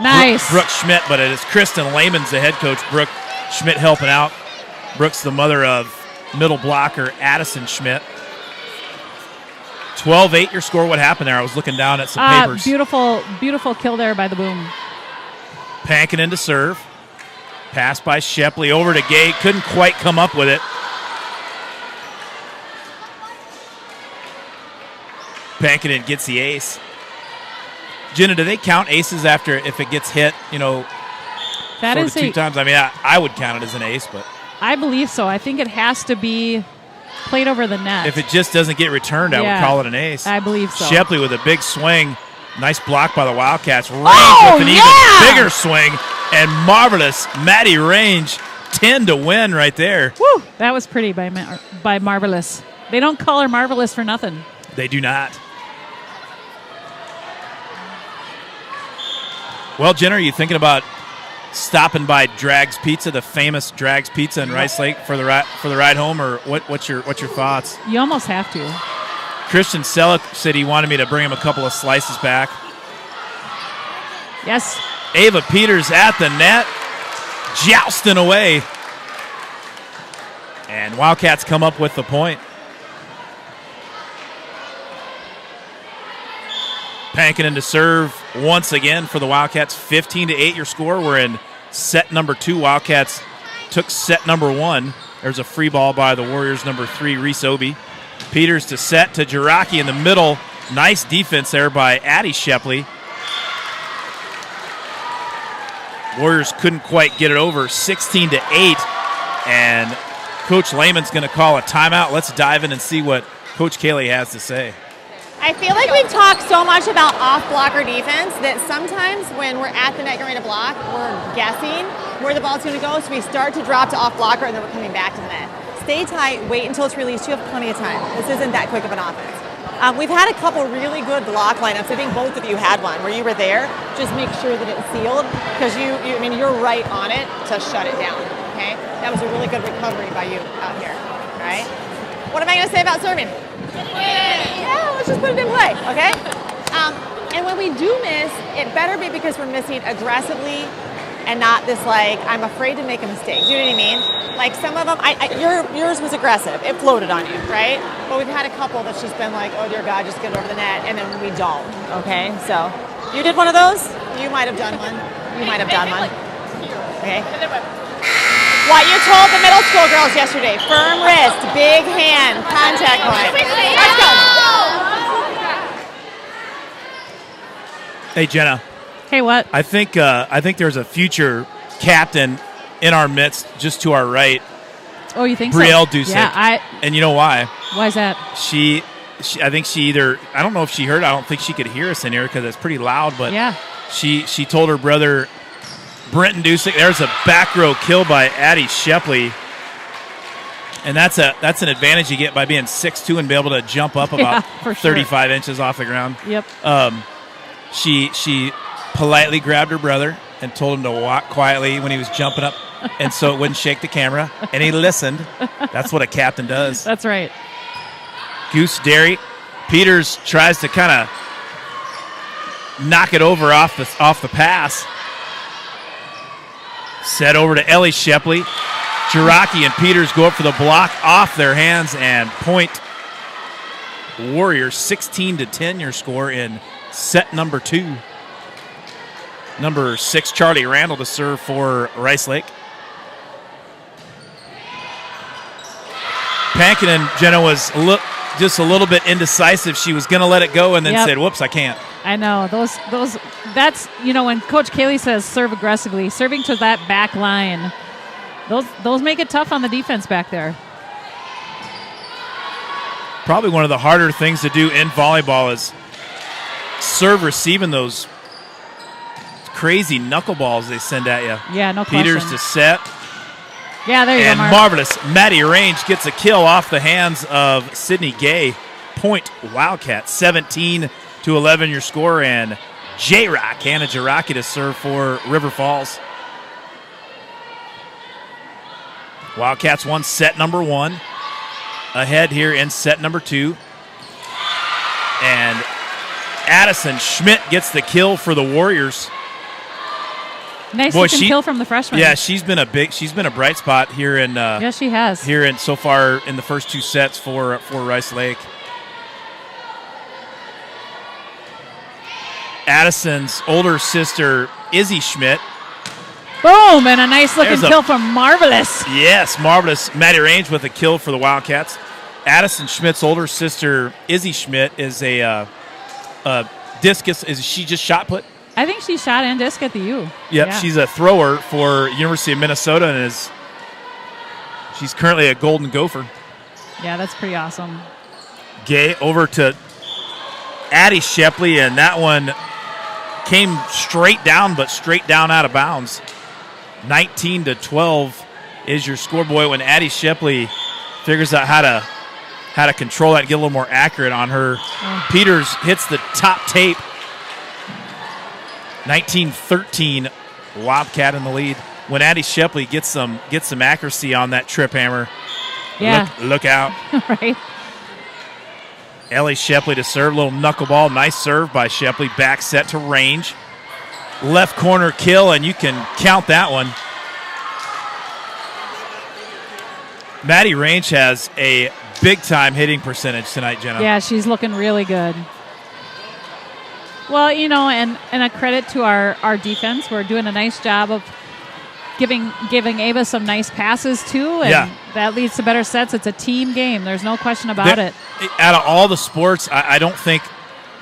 nice Brooke Schmidt, but it is Kristen Lehman's the head coach. Brooke Schmidt helping out. Brooke's the mother of middle blocker Addison Schmidt. 12-8 your score. What happened there? I was looking down at some papers. Beautiful kill there by the Boom. Pankinen to serve. Pass by Shepley over to Gay. Couldn't quite come up with it. Pankinen gets the ace. Jenna, do they count aces after if it gets hit, that is two times? I mean, I would count it as an ace, but I believe so. I think it has to be played over the net. If it just doesn't get returned, I would call it an ace. I believe so. Shepley with a big swing. Nice block by the Wildcats. Range with an even bigger swing. And marvelous Maddie Range, 10 to win right there. Woo! That was pretty by Marvelous. They don't call her Marvelous for nothing. They do not. Well, Jen, are you thinking about stopping by Drag's Pizza, the famous Drag's Pizza in Rice Lake for the ride home, or what's your thoughts? You almost have to. Christian Selleck said he wanted me to bring him a couple of slices back. Yes. Ava Peters at the net, jousting away. And Wildcats come up with the point. Pankinen to serve once again for the Wildcats. 15-8 your score. We're in set number 2. Wildcats took set number 1. There's a free ball by the Warriors, number 3, Reese Obie. Peters to set to Jiraki in the middle. Nice defense there by Addie Shepley. Warriors couldn't quite get it over. 16-8. And Coach Lehman's going to call a timeout. Let's dive in and see what Coach Cayley has to say. I feel like we've talked so much about off-blocker defense that sometimes when we're at the net getting ready to block, we're guessing where the ball's going to go, so we start to drop to off-blocker and then we're coming back to the net. Stay tight, wait until it's released. You have plenty of time. This isn't that quick of an offense. We've had a couple really good block lineups. I think both of you had one where you were there. Just make sure that it's sealed because you're right on it to shut it down, okay? That was a really good recovery by you out here, all right? What am I going to say about serving? Yeah, let's just put it in play, okay? And when we do miss, it better be because we're missing aggressively and not this like, I'm afraid to make a mistake. Do you know what I mean? Like some of them, yours was aggressive. It floated on you, right? But we've had a couple that's just been like, oh dear God, just get it over the net, and then we don't, okay? So you did one of those? You might have done one. You might have done one. Okay. What you told the middle school girls yesterday, firm wrist, big hand, contact point. Let's go. Hey, Jenna. Hey, what? I think there's a future captain in our midst, just to our right. Oh, you think Brielle so? Dusick. Yeah, and you know why? Why is that? I think she either, I don't know if she heard, I don't think she could hear us in here because it's pretty loud, but yeah. She told her brother, Brenton Dusick, there's a back row kill by Addie Shepley. And that's an advantage you get by being 6'2" and be able to jump up about 35 inches off the ground. Yep. She politely grabbed her brother and told him to walk quietly when he was jumping up, and so it wouldn't shake the camera. And he listened. That's what a captain does. That's right. Goose Derry. Peters tries to kind of knock it over off the pass. Set over to Ellie Shepley. Jiraki and Peters go up for the block off their hands, and point Warriors 16-10 your score in set number 2. Number 6, Charlie Randall to serve for Rice Lake. Pankinen, Jenna, was just a little bit indecisive. She was going to let it go and then said, whoops, I can't. I know. That's, when Coach Cayley says serve aggressively, serving to that back line, those make it tough on the defense back there. Probably one of the harder things to do in volleyball is serve receiving those crazy knuckleballs they send at you. Yeah, no Peters question. to set. Yeah, there you and go, Mark. Marvelous. Maddie Range gets a kill off the hands of Sydney Gay. Point Wildcat, 17-11 your score, and J-Rock, Hannah Jiraki to serve for River Falls. Wildcats won set number 1. Ahead here in set number 2. And Addison Schmidt gets the kill for the Warriors. Nice looking kill from the freshman. Yeah, she's been a bright spot here in. Yes, she has. Here in so far in the first 2 sets for Rice Lake. Addison's older sister Izzy Schmidt. Boom, and a nice looking kill from Marvelous. Yes, Marvelous. Maddie Range with a kill for the Wildcats. Addison Schmidt's older sister Izzy Schmidt is a discus. Is she just shot put? I think she shot and disc at the U. Yep, Yeah. She's a thrower for University of Minnesota and she's currently a Golden Gopher. Yeah, that's pretty awesome. Gay over to Addie Shepley, and that one came straight down out of bounds. 19-12 is your score, boy. When Addie Shepley figures out how to control that and get a little more accurate on her. Peters hits the top tape. 19-13, Wildcat in the lead. When Addie Shepley gets some accuracy on that trip hammer, look out. Right. Ellie Shepley to serve, little knuckleball, nice serve by Shepley, back set to range. Left corner kill, and you can count that one. Maddie Range has a big-time hitting percentage tonight, Jenna. Yeah, she's looking really good. Well, and a credit to our defense. We're doing a nice job of giving Ava some nice passes, too, and that leads to better sets. It's a team game. There's no question about it. Out of all the sports, I don't think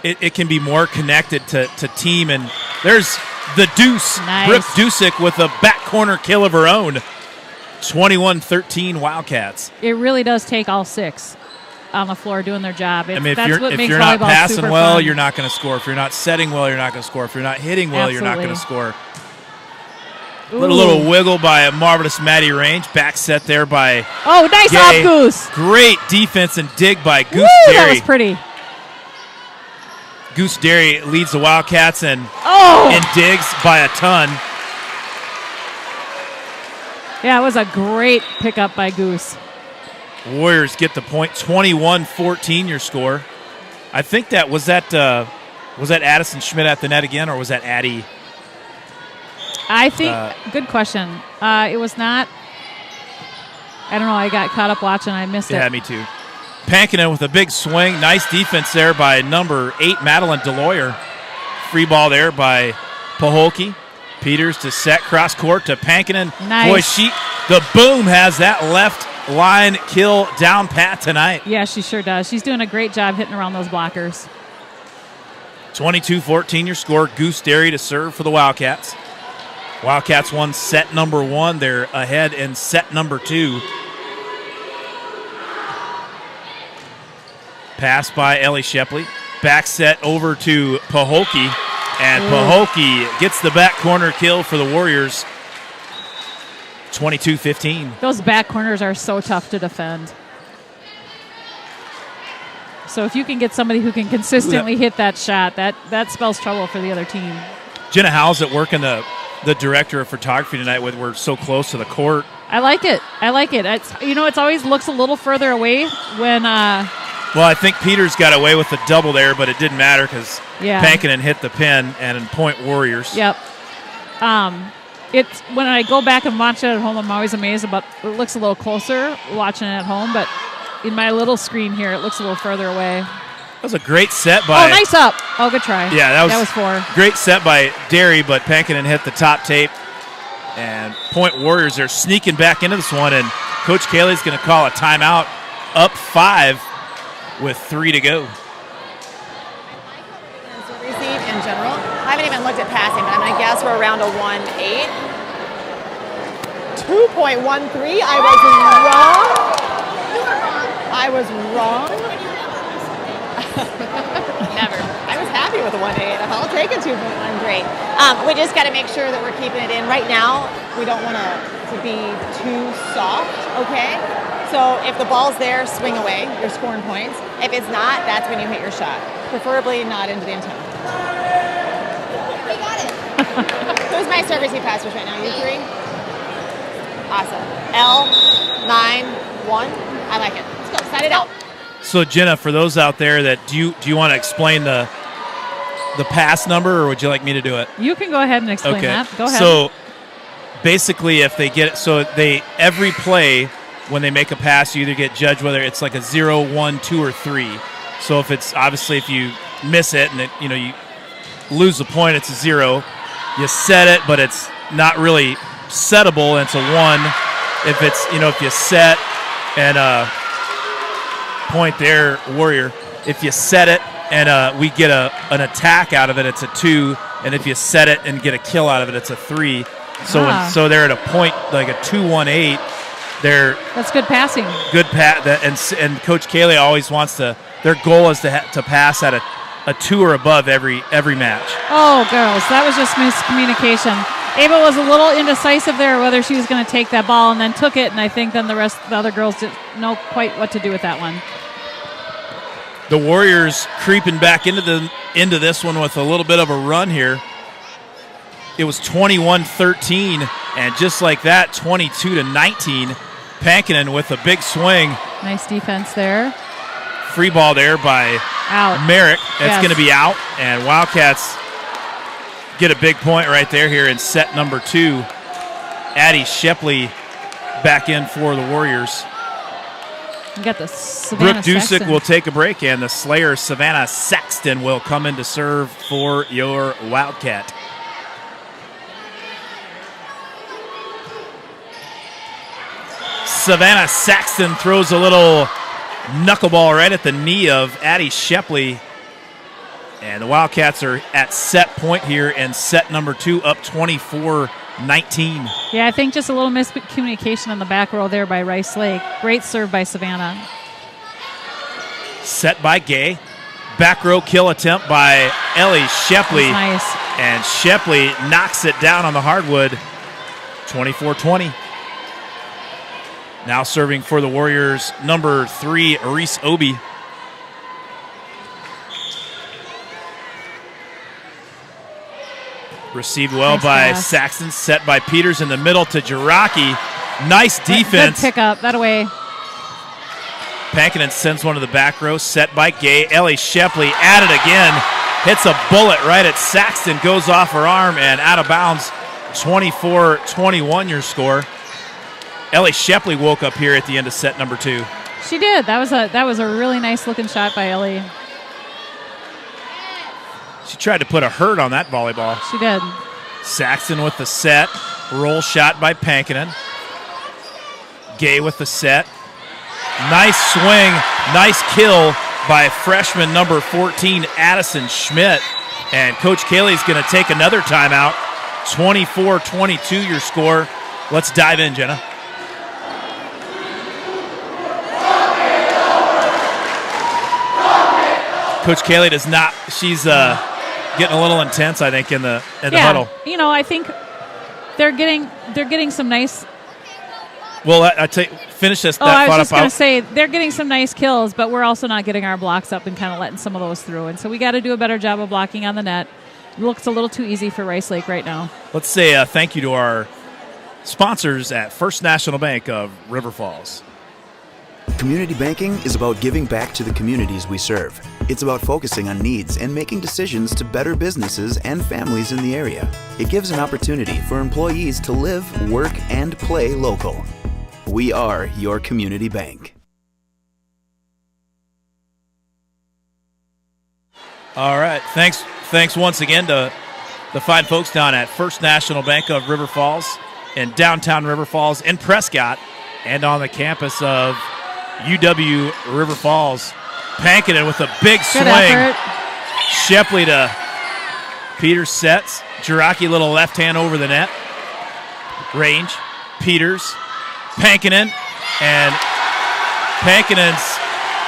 it can be more connected to team. And there's the deuce. Nice. Brooke Dusick with a back corner kill of her own. 21-13 Wildcats. It really does take all 6 on the floor doing their job. If you're not passing well, you're not going to score. If you're not setting well, you're not going to score. If you're not hitting well, you're not going to score. A little wiggle by a marvelous Maddie Range. Back set there by nice Gay. off Goose. Great defense and dig by Goose Derry. That was pretty. Goose Derry leads the Wildcats and digs by a ton. Yeah, it was a great pickup by Goose. Warriors get the point. 21-14 your score. I think was that Addison Schmidt at the net again, or was that Addie? I think good question. It was not. I don't know. I got caught up watching. I missed it. Yeah, me too. Pankinen with a big swing. Nice defense there by number 8, Madeline DeLoyer. Free ball there by Paholke. Peters to set cross court to Pankinen. Nice. Boy, the boom has that left line kill down pat tonight. Yeah, she sure does. She's doing a great job hitting around those blockers. 22-14 your score. Goose Derry to serve for the Wildcats. Wildcats won set number 1. They're ahead in set number 2. Pass by Ellie Shepley. Back set over to Paholke. And Paholke gets the back corner kill for the Warriors. 22-15. Those back corners are so tough to defend. So if you can get somebody who can consistently hit that shot, that spells trouble for the other team. Jenna Howell's at work in the director of photography tonight. We're so close to the court. I like it. It's always looks a little further away when. Well, I think Peters got away with the double there, but it didn't matter because Pankinen hit the pin and in point Warriors. Yep. It's when I go back and watch it at home, I'm always amazed about. It looks a little closer watching it at home, but in my little screen here, it looks a little further away. That was a great set by. Oh, nice up. Oh, good try. Yeah, that was 4. Great set by Derry, but Pankinen hit the top tape. And point Warriors are sneaking back into this one, and Coach Cayley's going to call a timeout, up 5 with 3 to go. Receive in general. I haven't even looked at passing, but I'm going to guess we're around a 1.8. 2.13. I was wrong. Never. I was happy with a 1.8. I'll take a 2.13. We just got to make sure that we're keeping it in. Right now, we don't want to be too soft, okay? So if the ball's there, swing away. You're scoring points. If it's not, that's when you hit your shot. Preferably not into the end zone. We got it. Who's my serve receive passers right now? You 3? Awesome. L91. I like it. Let's go. Side it out. So Jenna, for those out there that do you want to explain the pass number, or would you like me to do it? You can go ahead and explain that. Go ahead. So basically, if they get it, every play when they make a pass, you either get judged whether it's like a 0, 1, 2, or 3. So if it's obviously if you miss it and you lose the point, it's a 0. You set it, but it's not really settable, and it's a 1. If it's if you set and point there, Warrior. If you set it and we get an attack out of it, it's a 2. And if you set it and get a kill out of it, it's a 3. So they're at a point like a 2-1-8. That's good passing. Good and Coach Cayley always wants to. Their goal is to pass at a 2 or above every match. Oh, girls, that was just miscommunication. Ava was a little indecisive there whether she was going to take that ball, and then took it, and I think then the other girls didn't know quite what to do with that one. The Warriors creeping back into this one with a little bit of a run here. it was 21-13, and just like that, 22-19. Pankinen with a big swing. Nice defense there. Free ball there by Merrick. That's going to be out, and Wildcats get a big point right there here in set number 2. Addie Shepley back in for the Warriors. We got the Savannah Brooke Dusick Saxton. will take a break, and the Slayer Savannah Saxton will come in to serve for your Wildcat. Savannah Saxton throws a little knuckleball right at the knee of Addie Shepley. And the Wildcats are at set point here in set number 2, up 24-19. Yeah, I think just a little miscommunication on the back row there by Rice Lake. Great serve by Savannah. Set by Gay. Back row kill attempt by Ellie Shepley. Nice. And Shepley knocks it down on the hardwood, 24-20. Now serving for the Warriors, number 3, Reese Obi. Received well nice by pass. Saxton, set by Peters in the middle to Jiraki. Nice defense. Good pick up, that away. Pankinen sends one to the back row, set by Gay. Ellie Shepley at it again. Hits a bullet right at Saxton, goes off her arm and out of bounds. 24-21 your score. Ellie Shepley woke up here at the end of set number 2. She did. That was a really nice looking shot by Ellie. She tried to put a hurt on that volleyball. She did. Saxton with the set. Roll shot by Pankinen. Gay with the set. Nice swing. Nice kill by freshman number 14, Addison Schmidt. And Coach Cayley's going to take another timeout. 24-22 your score. Let's dive in, Jenna. Coach Cayley does not. She's getting a little intense, I think, in the huddle. You know, I think they're getting some nice. Well, I tell you, finish this. I was just going to say they're getting some nice kills, but we're also not getting our blocks up and kind of letting some of those through. And so we got to do a better job of blocking on the net. It looks a little too easy for Rice Lake right now. Let's say thank you to our sponsors at First National Bank of River Falls. Community banking is about giving back to the communities we serve. It's about focusing on needs and making decisions to better businesses and families in the area. It gives an opportunity for employees to live, work, and play local. We are your community bank. All right. Thanks once again to the fine folks down at First National Bank of River Falls in downtown River Falls, in Prescott, and on the campus of UW River Falls. Pankinen with a big swing. Shepley to Peters sets. Jiraki little left hand over the net. Range. Peters. Pankinen. And Pankinen's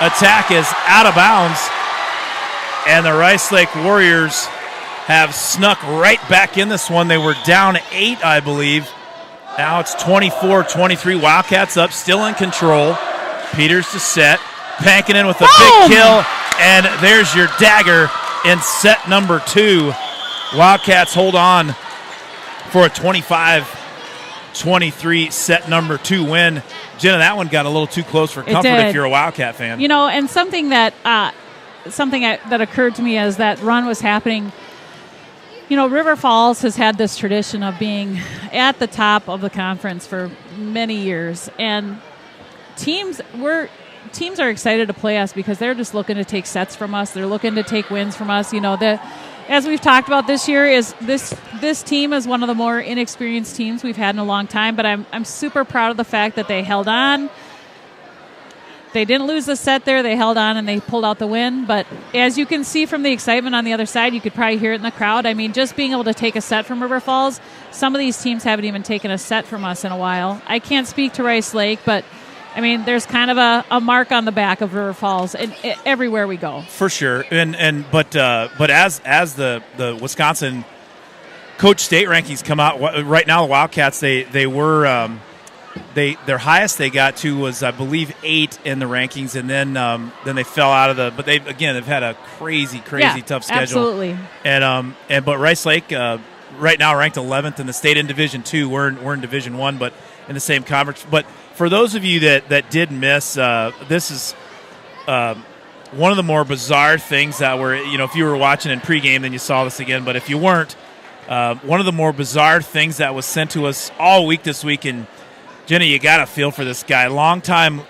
attack is out of bounds. And the Rice Lake Warriors have snuck right back in this one. They were down 8, I believe. Now it's 24-23. Wildcats up, still in control. Peters to set. Pankinen with a big kill. And there's your dagger in set number 2. Wildcats hold on for a 25-23 set number 2 win. Jenna, that one got a little too close for comfort if you're a Wildcat fan. You know, and something that occurred to me as that run was happening, you know, River Falls has had this tradition of being at the top of the conference for many years. And teams are excited to play us because they're just looking to take sets from us. They're looking to take wins from us. You know, as we've talked about this year, is this team is one of the more inexperienced teams we've had in a long time. But I'm super proud of the fact that they held on. They didn't lose the set there. They held on and they pulled out the win. But as you can see from the excitement on the other side, you could probably hear it in the crowd. I mean, just being able to take a set from River Falls, some of these teams haven't even taken a set from us in a while. I can't speak to Rice Lake, but I mean, there's kind of a mark on the back of River Falls everywhere we go. For sure. But as the Wisconsin Coach State rankings come out right now, the Wildcats they were their highest they got to was, I believe, 8 in the rankings, and then they fell out of but they've had a crazy tough schedule. Absolutely. But Rice Lake right now ranked 11th in the state in Division II. We're in Division I, but in the same conference. But for those of you that did miss, this is one of the more bizarre things that were, if you were watching in pregame, then you saw this again. But if you weren't, one of the more bizarre things that was sent to us all week this week, and Jenna, you got to feel for this guy. Longtime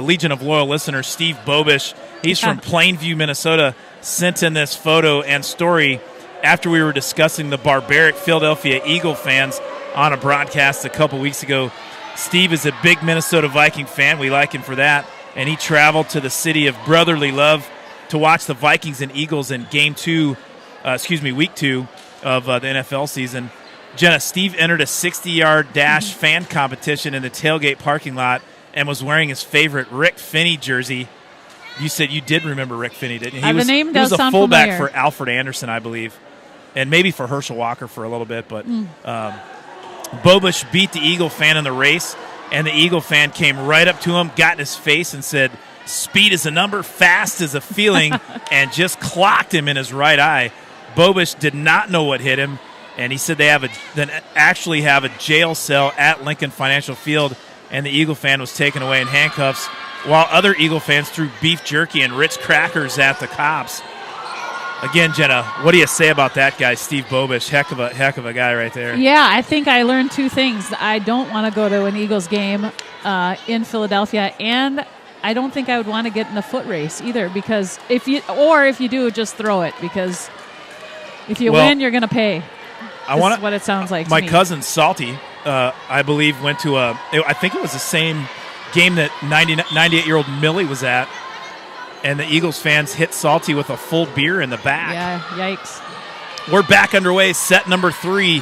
Legion of Loyal listener, Steve Bobish, he's from Plainview, Minnesota, sent in this photo and story after we were discussing the barbaric Philadelphia Eagle fans on a broadcast a couple weeks ago. Steve is a big Minnesota Viking fan. We like him for that. And he traveled to the city of brotherly love to watch the Vikings and Eagles in week 2 of the NFL season. Jenna, Steve entered a 60-yard dash fan competition in the tailgate parking lot and was wearing his favorite Rick Finney jersey. You said you did remember Rick Finney, didn't you? The name does sound familiar. He was a fullback familiar. for Alfred Anderson, I believe, and maybe for Herschel Walker for a little bit. But Bobish beat the Eagle fan in the race, and the Eagle fan came right up to him, got in his face, and said, "Speed is a number, fast is a feeling," and just clocked him in his right eye. Bobish did not know what hit him, and he said they actually have a jail cell at Lincoln Financial Field, and the Eagle fan was taken away in handcuffs, while other Eagle fans threw beef jerky and Ritz crackers at the cops. Again, Jenna, what do you say about that guy, Steve Bobish? Heck of a guy right there. Yeah, I think I learned two things. I don't want to go to an Eagles game in Philadelphia, and I don't think I would want to get in a foot race either, because if you do, just throw it, because if you win, you're going to pay. That's what it sounds like to my me. cousin Salty, I believe, went to I think it was the same game that 98-year-old Millie was at, and the Eagles fans hit Salty with a full beer in the back. Yeah, yikes. We're back underway. Set number 3.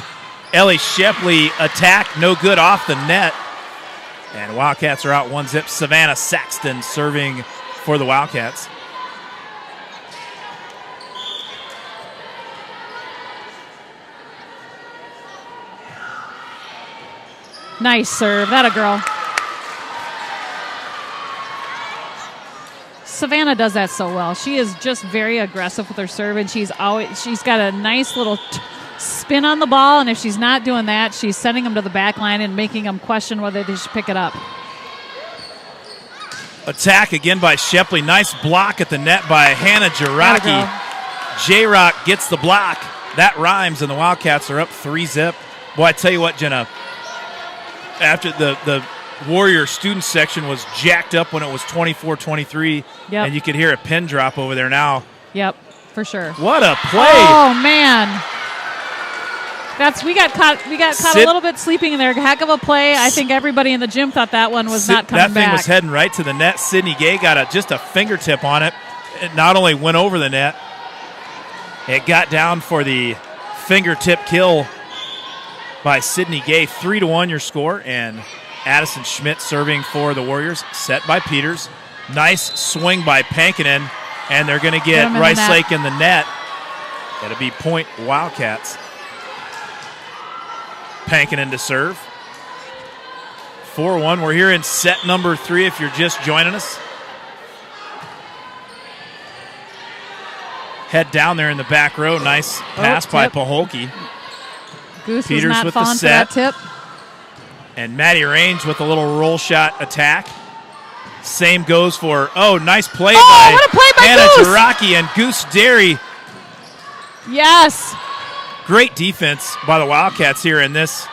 Ellie Shepley attack, no good off the net. And Wildcats are out 1-0. Savannah Saxton serving for the Wildcats. Nice serve. That a girl. Savannah does that so well. She is just very aggressive with her serve, and she's got a nice little spin on the ball, and if she's not doing that, she's sending them to the back line and making them question whether they should pick it up. Attack again by Shepley. Nice block at the net by Hannah Jiraki. J-Rock gets the block. That rhymes, and the Wildcats are up 3-0. Boy, I tell you what, Jenna, after the Warrior student section was jacked up when it was 24-23, and you could hear a pin drop over there now. Yep, for sure. What a play! Oh man, we got caught a little bit sleeping in there. Heck of a play. I think everybody in the gym thought that one was not coming back. That thing was heading right to the net. Sydney Gay got just a fingertip on it. It not only went over the net, it got down for the fingertip kill by Sydney Gay. 3-1 your score, and Addison Schmidt serving for the Warriors. Set by Peters. Nice swing by Pankinen, and they're going to get Rice Lake in the net. That'll be point Wildcats. Pankinen to serve. 4-1. We're here in set number 3 if you're just joining us. Head down there in the back row. Nice pass by Paholke. Goose Peters was not with falling the set. for that tip. And Maddie Range with a little roll shot attack. Same goes for, nice play by what a play by Hannah Goose! Jiraki and Goose Derry. Yes. Great defense by the Wildcats here in this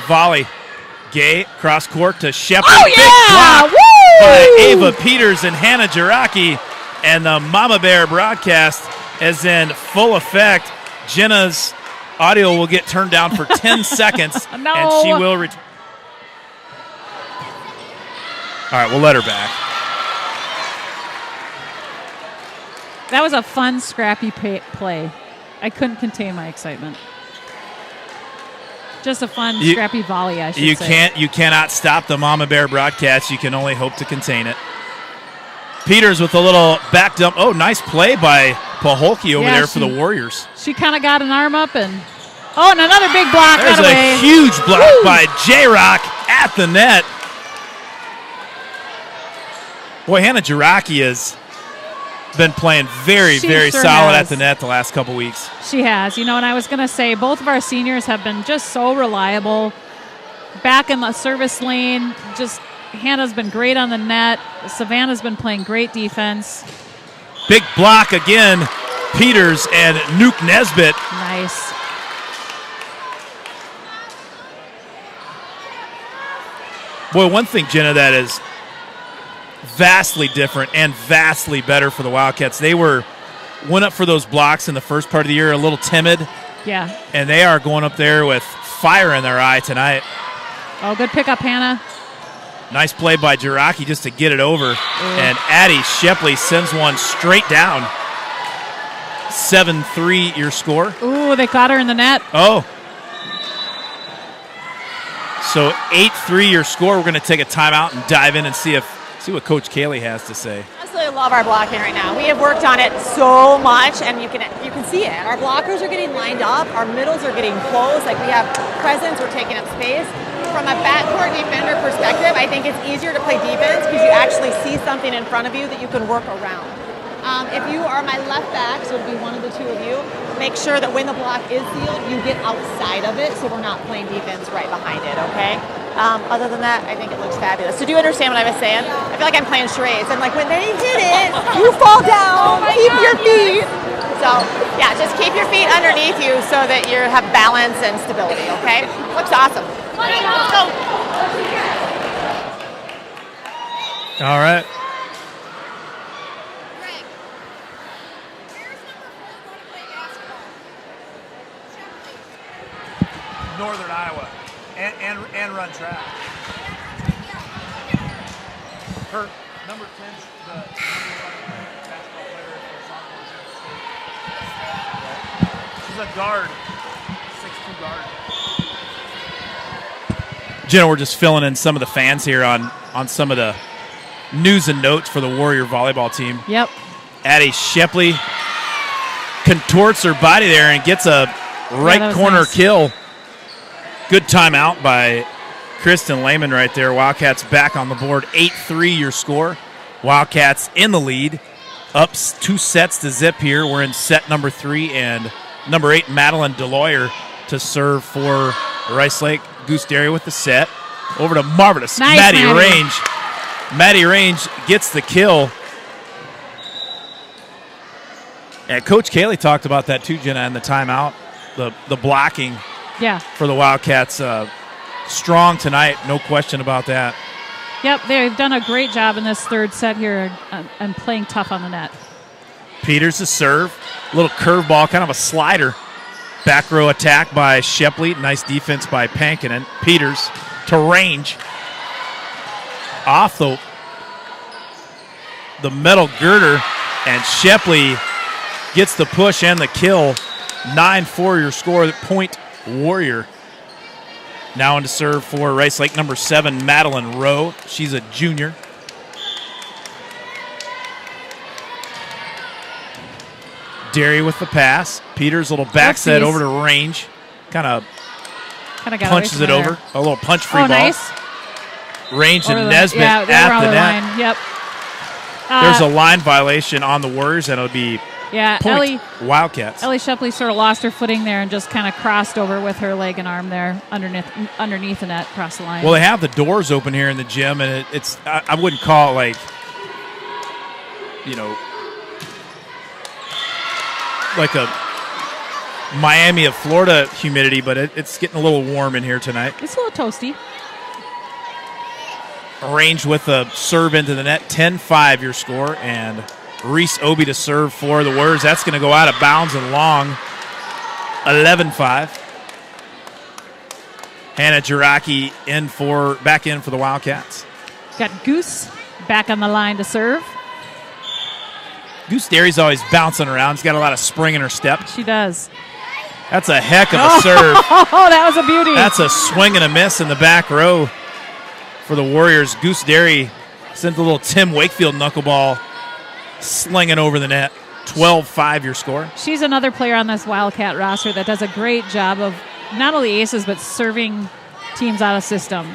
volley. Gay cross court to Shepard. Oh, yeah! Big block by Woo! Ava Peters and Hannah Jiraki. And the Mama Bear broadcast is in full effect. Jenna's audio will get turned down for 10 seconds, No. and she will return. All right, we'll let her back. That was a fun, scrappy play. I couldn't contain my excitement. Just a fun, scrappy volley, I should say. You cannot stop the Mama Bear broadcast. You can only hope to contain it. Peters with a little back dump. Oh, nice play by Paholke over there for the Warriors. She kind of got an arm up and another big block. There's a huge block by J-Rock at the net. Boy, Hannah Jiraki is been playing very, She very sure solid has. at the net the last couple weeks. She has. And I was going to say both of our seniors have been just so reliable. Back in the service lane, just Hannah's been great on the net. Savannah's been playing great defense. Big block again. Peters and Nuke Nesbitt. Nice. Boy, one thing, Jenna, that is vastly different and vastly better for the Wildcats. They went up for those blocks in the first part of the year, a little timid, Yeah. and they are going up there with fire in their eye tonight. Oh, good pickup, Hannah. Nice play by Jiraki just to get it over. And Addie Shepley sends one straight down. 7-3 your score. Ooh, they caught her in the net. Oh. So 8-3 your score. We're going to take a timeout and dive in and see what Coach Kaylee has to say. Absolutely love our blocking right now. We have worked on it so much, and you can see it. Our blockers are getting lined up. Our middles are getting close. Like, we have presence. We're taking up space. From a backcourt defender perspective, I think it's easier to play defense because you actually see something in front of you that you can work around. If you are my left back, so it'll be one of the two of you, make sure that when the block is sealed, you get outside of it so we're not playing defense right behind it, okay? Other than that, I think it looks fabulous. So do you understand what I was saying? I feel like I'm playing charades. I'm like, when they hit it, you fall down, keep your feet. So, yeah, just keep your feet underneath you so that you have balance and stability, okay? Looks awesome. Let's go. All right. Northern Iowa and run track. Her number 10, the number 1 basketball player for sophomore state. She's a guard, 6'2" guard. Jenna, we're just filling in some of the fans here on some of the news and notes for the Warrior volleyball team. Yep. Addie Shepley contorts her body there and gets a right corner nice. kill. Good timeout by Kristen Lehman right there. Wildcats back on the board. 8-3 your score. Wildcats in the lead. Up 2 sets to zip here. We're in set number 3, and number 8, Madeline Deloyer, to serve for Rice Lake. Goose Dairy with the set. Over to marvelous Nice, Maddie Maddie. Range. Maddie Range gets the kill. And Coach Kaylee talked about that too, Jenna, in the timeout. The blocking. Yeah. For the Wildcats, strong tonight, no question about that. Yep, they've done a great job in this third set here and playing tough on the net. Peters to serve, a little curveball, kind of a slider. Back row attack by Shepley, nice defense by Pankinen. Peters to Range, off the metal girder, and Shepley gets the push and the kill. 9-4 your score, point Warrior. Now in to serve for Rice Lake, number 7, Madeline Rowe. She's a junior. Derry with the pass. Peters, little back set over to Range. Kind of punches it over. A little punch free ball. Nice. Range Over and the- Nesbitt yeah, they were at on the the net. line. Yep. There's a line violation on the Warriors, and it'll be point Wildcats. Ellie Shepley sort of lost her footing there and just kind of crossed over with her leg and arm there underneath the net, across the line. Well, they have the doors open here in the gym, and it's I wouldn't call it like, like a Miami of Florida humidity, but it's getting a little warm in here tonight. It's a little toasty. Range with a serve into the net, 10-5 your score, and Reese Obi to serve for the Warriors. That's going to go out of bounds and long, 11-5. Hannah Jiraki back in for the Wildcats. Got Goose back on the line to serve. Goose Dairy's always bouncing around. She's got a lot of spring in her step. She does. That's a heck of a serve. Oh, that was a beauty. That's a swing and a miss in the back row for the Warriors. Goose Dairy sent a little Tim Wakefield knuckleball slinging over the net. 12-5 your score. She's another player on this Wildcat roster that does a great job of not only aces, but serving teams out of system,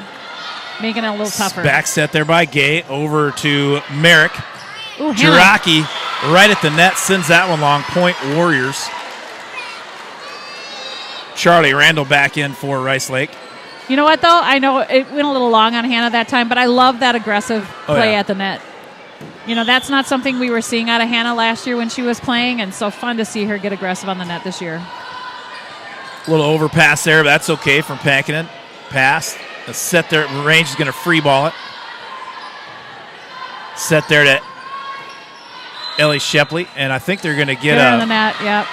making it a little tougher. Back set there by Gay over to Merrick. Ooh, Jiraki right at the net, sends that one long. Point Warriors. Charlie Randall back in for Rice Lake. You know what, though? I know it went a little long on Hannah that time, but I love that aggressive play at the net. You know, that's not something we were seeing out of Hannah last year when she was playing, and so fun to see her get aggressive on the net this year. A little overpass there, but that's okay from Pankinen. Pass. A set there. Range is going to free ball it. Set there to Ellie Shepley, and I think they're going to get on the net, yep.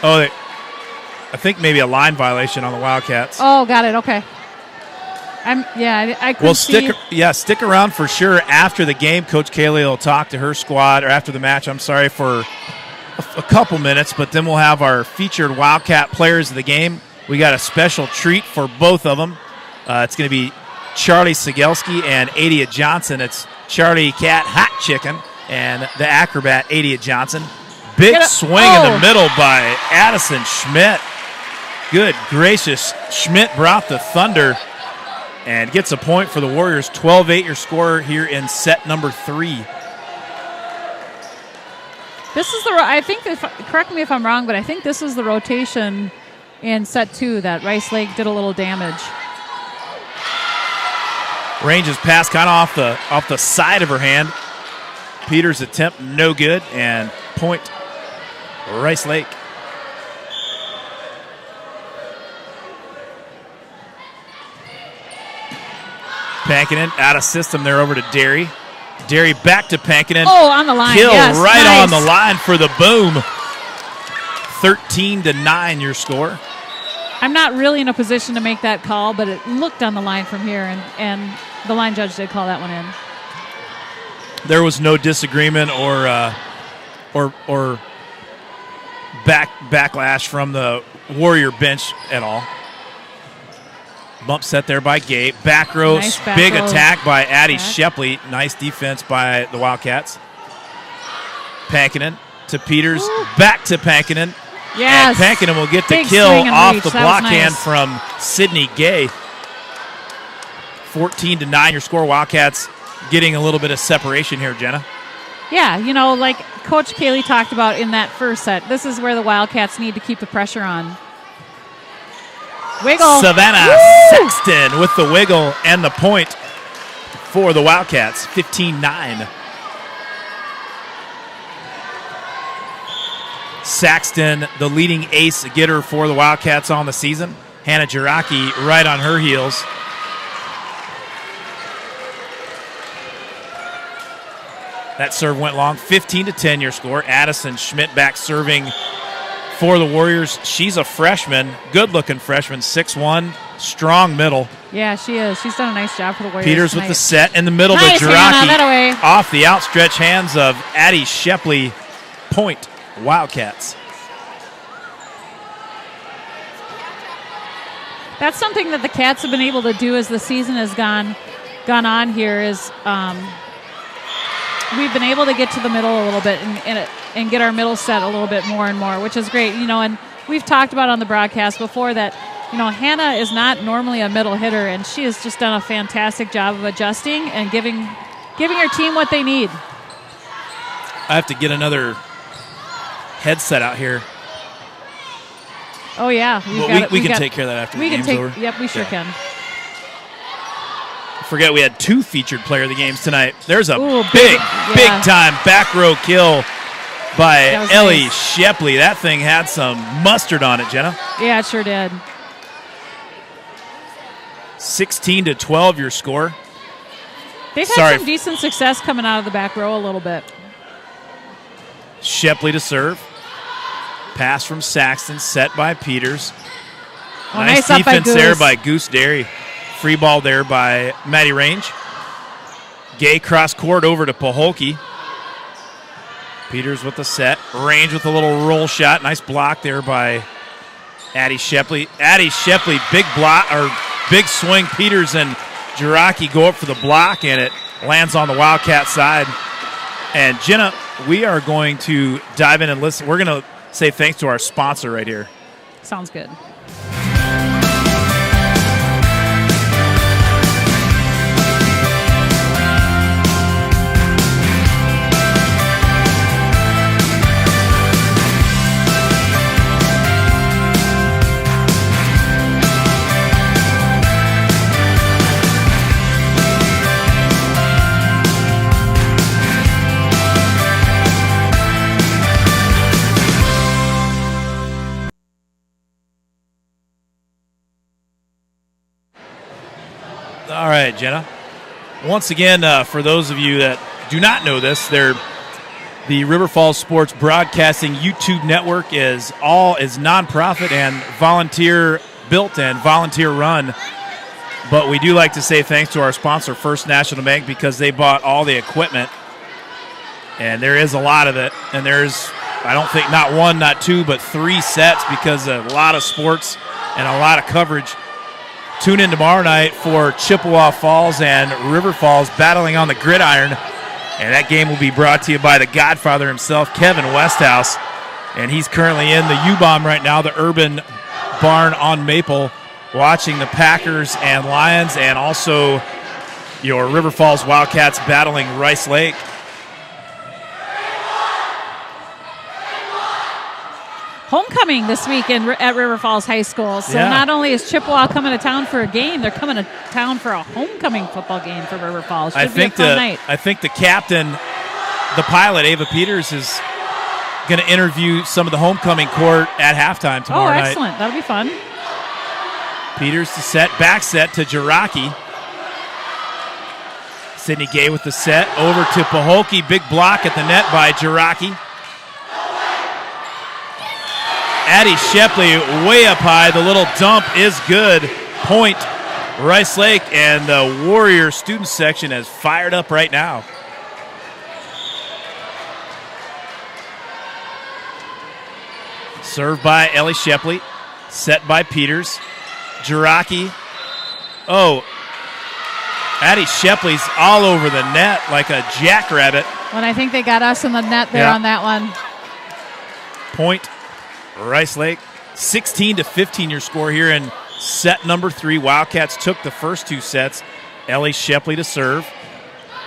Oh, I think maybe a line violation on the Wildcats. Oh, got it. Okay. I couldn't see. Stick around for sure after the game. Coach Kaylee will talk to her squad, or after the match, I'm sorry, for a couple minutes, but then we'll have our featured Wildcat players of the game. We got a special treat for both of them. It's going to be Charlie Sigelski and Adia Johnson. It's Charlie Cat Hot Chicken and the acrobat Adia Johnson. Big swing in the middle by Addison Schmidt. Good gracious. Schmidt brought the thunder and gets a point for the Warriors. 12-8 your score here in set number 3. This is I think, correct me if I'm wrong, but I think this is the rotation in set 2 that Rice Lake did a little damage. Range's pass kind of off the side of her hand. Peters' attempt no good, and point Rice Lake. Pankinen out of system there over to Derry. Derry back to Pankinen. Oh, on the line. Kill yes, right nice. on the line for the boom. 13-9 your score. I'm not really in a position to make that call, but it looked on the line from here, and the line judge did call that one in. There was no disagreement or backlash from the Warrior bench at all. Bump set there by Gabe. Back row, nice back big row attack by Addie Shepley. Nice defense by the Wildcats. Pankinen to Peters. Ooh. Back to Pankinen. Yes. And Pankinen will get the Big kill swing and off reach. the That block was hand nice. from Sydney Gay. 14-9 your score. Wildcats getting a little bit of separation here, Jenna. Yeah, you know, like Coach Kaylee talked about in that first set, this is where the Wildcats need to keep the pressure on. Wiggle. Savannah Woo! Sexton with the wiggle and the point for the Wildcats. 15-9. Saxton, the leading ace getter for the Wildcats on the season. Hannah Jiraki right on her heels. That serve went long. 15-10 your score. Addison Schmidt back serving for the Warriors. She's a freshman, good-looking freshman, 6'1", strong middle. Yeah, she is. She's done a nice job for the Warriors Peters tonight. with the set in the middle Nice, to Hannah, that away. Jiraki off the outstretched hands of Addie Shepley. Point Wildcats. That's something that the Cats have been able to do as the season has gone on here is we've been able to get to the middle a little bit and get our middle set a little bit more and more, which is great. You know, and we've talked about on the broadcast before that, you know, Hannah is not normally a middle hitter, and she has just done a fantastic job of adjusting and giving her team what they need. I have to get another headset out here. Oh, yeah. We can take care of that after the game's over. Yep, we sure can. Forget we had 2 featured player of the games tonight. There's a Ooh, big yeah. time back row kill by Ellie nice. Shepley. That thing had some mustard on it, Jenna. Yeah, it sure did. 16-12 your score. They've had some decent success coming out of the back row a little bit. Shepley to serve. Pass from Saxton, set by Peters. Oh, nice nice defense up by there Goose. by Goose Derry. Free ball there by Maddie Range. Gay cross court over to Paholke. Peters with the set. Range with a little roll shot. Nice block there by Addie Shepley. Addie Shepley, big block or big swing. Peters and Jiraki go up for the block, and it lands on the Wildcat side. And Jenna, we are going to dive in and listen. We're going to say thanks to our sponsor right here. Sounds good. All right, Jenna. Once again, for those of you that do not know this, the River Falls Sports Broadcasting YouTube network is nonprofit and volunteer built and volunteer run. But we do like to say thanks to our sponsor, First National Bank, because they bought all the equipment. And there is a lot of it. And there's, I don't think, not one, not two, but 3 sets because of a lot of sports and a lot of coverage. Tune in tomorrow night for Chippewa Falls and River Falls battling on the gridiron. And that game will be brought to you by the Godfather himself, Kevin Westhouse. And he's currently in the U-Bomb right now, the Urban Barn on Maple, watching the Packers and Lions and also your River Falls Wildcats battling Rice Lake. Homecoming this week at River Falls High School. So not only is Chippewa coming to town for a game, they're coming to town for a homecoming football game for River Falls. Should be a fun night. I think the captain, the pilot, Ava Peters, is going to interview some of the homecoming court at halftime tomorrow night. Oh, excellent. That'll be fun. Peters to set, back set to Jiraki. Sydney Gay with the set, over to Pahokee. Big block at the net by Jiraki. Addie Shepley way up high. The little dump is good. Point, Rice Lake, and the Warrior student section is fired up right now. Served by Ellie Shepley. Set by Peters. Jiraki. Oh, Addie Shepley's all over the net like a jackrabbit. When I think they got us in the net there on that one. Point, Rice Lake. 16-15 your score here in set number 3. Wildcats took the first 2 sets. Ellie Shepley to serve.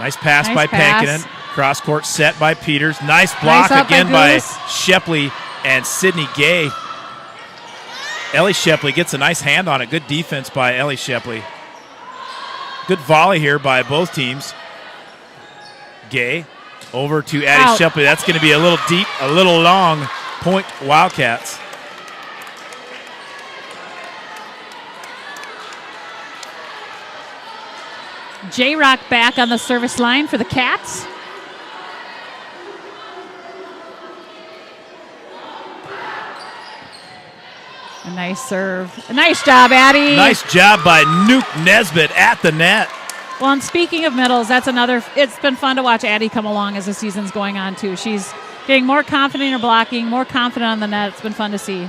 Nice pass by Pankinen. Cross court set by Peters. Nice block again by Shepley and Sydney Gay. Ellie Shepley gets a nice hand on it. Good defense by Ellie Shepley. Good volley here by both teams. Gay over to Addie Shepley. That's going to be a little deep, a little long. Point, Wildcats. J-Rock back on the service line for the Cats. A nice serve. A nice job, Addie. Nice job by Nuke Nesbitt at the net. Well, and speaking of middles, that's another. It's been fun to watch Addie come along as the season's going on, too. She's getting more confident in her blocking, more confident on the net. It's been fun to see.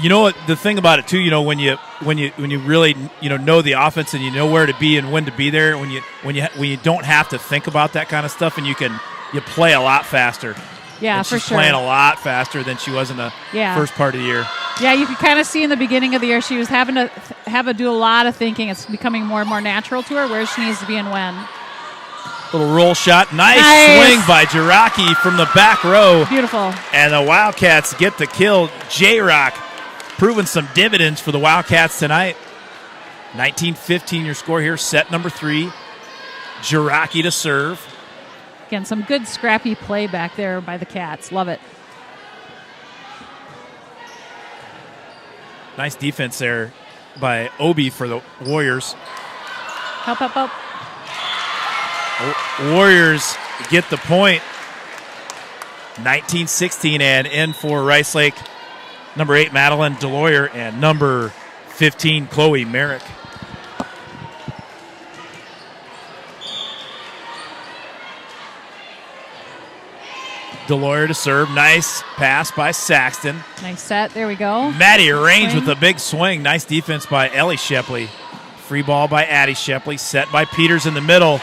You know what? The thing about it too, you know, when you really know the offense and you know where to be and when to be there, when you don't have to think about that kind of stuff, and you play a lot faster. Yeah, and for she's sure. Playing a lot faster than she was in the first part of the year. Yeah, you could kind of see in the beginning of the year she was having to do a lot of thinking. It's becoming more and more natural to her where she needs to be and when. Little roll shot. Nice swing by Jiraki from the back row. Beautiful. And the Wildcats get the kill. J-Rock proving some dividends for the Wildcats tonight. 19-15 your score here. Set number 3. Jiraki to serve. Again, some good scrappy play back there by the Cats. Love it. Nice defense there by Obi for the Warriors. Help. Warriors get the point. 19-16 and in for Rice Lake. Number 8, Madeline Deloyer, and number 15, Chloe Merrick. Deloyer to serve. Nice pass by Saxton. Nice set. There we go. Maddie Range with a big swing. Nice defense by Ellie Shepley. Free ball by Addie Shepley. Set by Peters in the middle.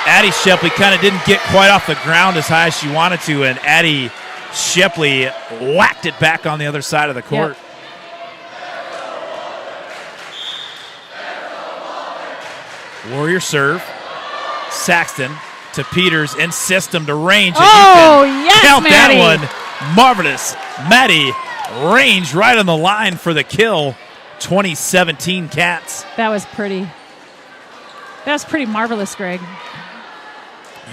Addie Shepley kind of didn't get quite off the ground as high as she wanted to, and Addie Shepley whacked it back on the other side of the court. Yep. Warrior serve. Saxton to Peters and system to Range. Yes, count Maddie. That one. Marvelous. Maddie Range right on the line for the kill. 2017 Cats. That was pretty. That was pretty marvelous, Greg.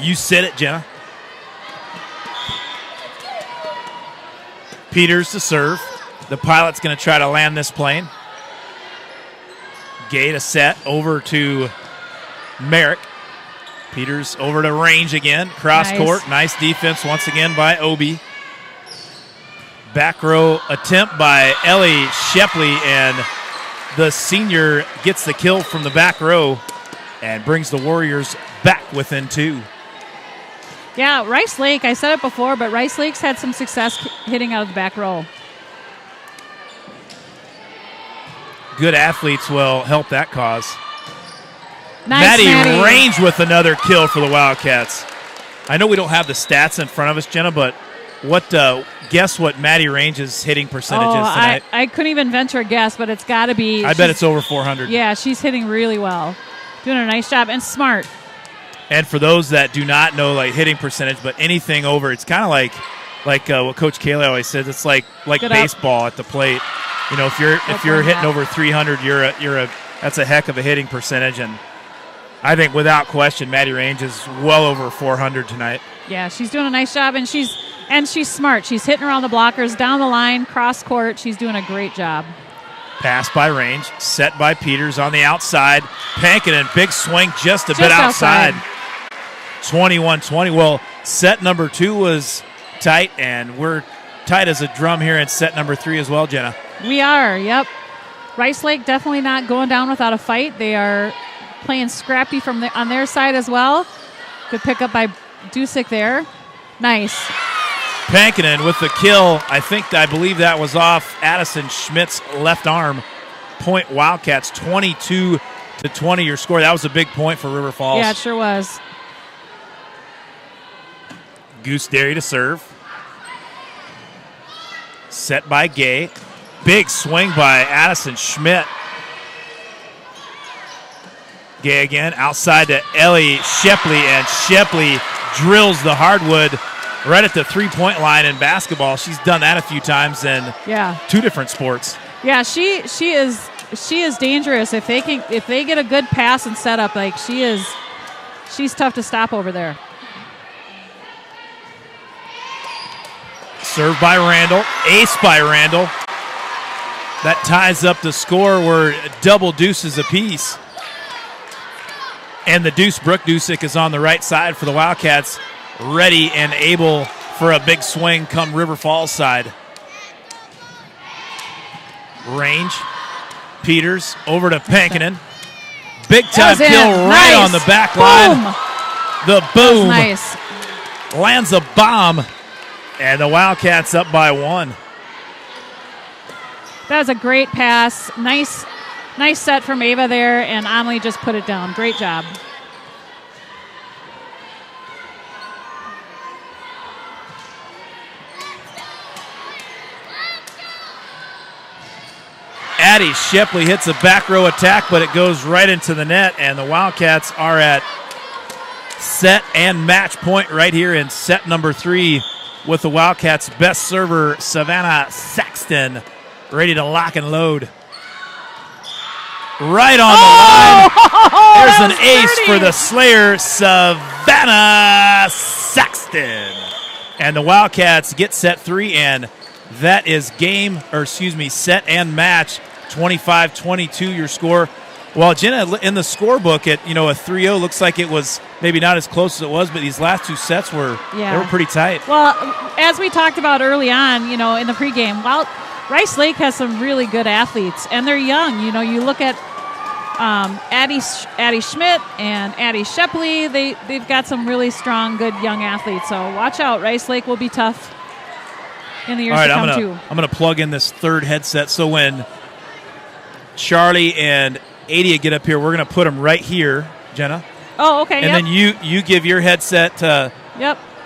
You said it, Jenna. Peters to serve. The Pilot's going to try to land this plane. Gay to set over to Merrick. Peters over to Range again. Cross court. Nice defense once again by Obi. Back row attempt by Ellie Shepley, and the senior gets the kill from the back row and brings the Warriors back within 2. Yeah, Rice Lake, I said it before, but Rice Lake's had some success hitting out of the back row. Good athletes will help that cause. Nice, Maddie Range with another kill for the Wildcats. I know we don't have the stats in front of us, Jenna, but guess what Maddie Range's hitting percentage is tonight? I couldn't even venture a guess, but it's got to be. I bet it's over 400. Yeah, she's hitting really well. Doing a nice job and smart. And for those that do not know, like hitting percentage, but anything over, it's kind of like what Coach Kayla always says. It's like baseball at the plate. You know, if you're hitting over 300, that's a heck of a hitting percentage. And I think without question, Maddie Range is well over 400 tonight. Yeah, she's doing a nice job, and she's smart. She's hitting around the blockers, down the line, cross court. She's doing a great job. Pass by Range, set by Peters on the outside. Pankinen, big swing just a bit outside. 21-20. Well, set number 2 was tight, and we're tight as a drum here in set number 3 as well, Jenna. We are, yep. Rice Lake definitely not going down without a fight. They are playing scrappy on their side as well. Good pickup by Dusick there. Nice. Pankinen with the kill. I believe that was off Addison Schmidt's left arm. Point Wildcats, 22-20 your score. That was a big point for River Falls. Yeah, it sure was. Goose Derry to serve. Set by Gay. Big swing by Addison Schmidt. Gay again, outside to Ellie Shepley, and Shepley drills the hardwood right at the three-point line in basketball. She's done that a few times in 2 different sports. Yeah, she is dangerous if they get a good pass and setup. Like she's tough to stop over there. Served by Randall, ace by Randall. That ties up the score. We're double deuces apiece. And the deuce, Brooke Dusick, is on the right side for the Wildcats, ready and able for a big swing come River Falls side. Range, Peters over to Pankinen. Big time kill right on the back line. The boom lands a bomb, and the Wildcats up by 1. That was a great pass. Nice set from Ava there, and Amelie just put it down. Great job. Addie Shepley hits a back row attack, but it goes right into the net, and the Wildcats are at set and match point right here in set number 3 with the Wildcats' best server, Savannah Saxton, ready to lock and load. Right on the line. There's an ace for the Slayer, Savannah Saxton. And the Wildcats get set 3, and that is set and match, 25-22 your score. Well, Jenna, in the scorebook at a 3-0 looks like it was maybe not as close as it was, but these last 2 sets were pretty tight. Well, as we talked about early on, in the pregame, Rice Lake has some really good athletes, and they're young. You look at Addie Schmidt and Addie Shepley. They've got some really strong, good young athletes. So watch out. Rice Lake will be tough in the years to come, too. I'm going to plug in this third headset. So when Charlie and Adia get up here, we're going to put them right here, Jenna. Oh, okay. And then you give your headset to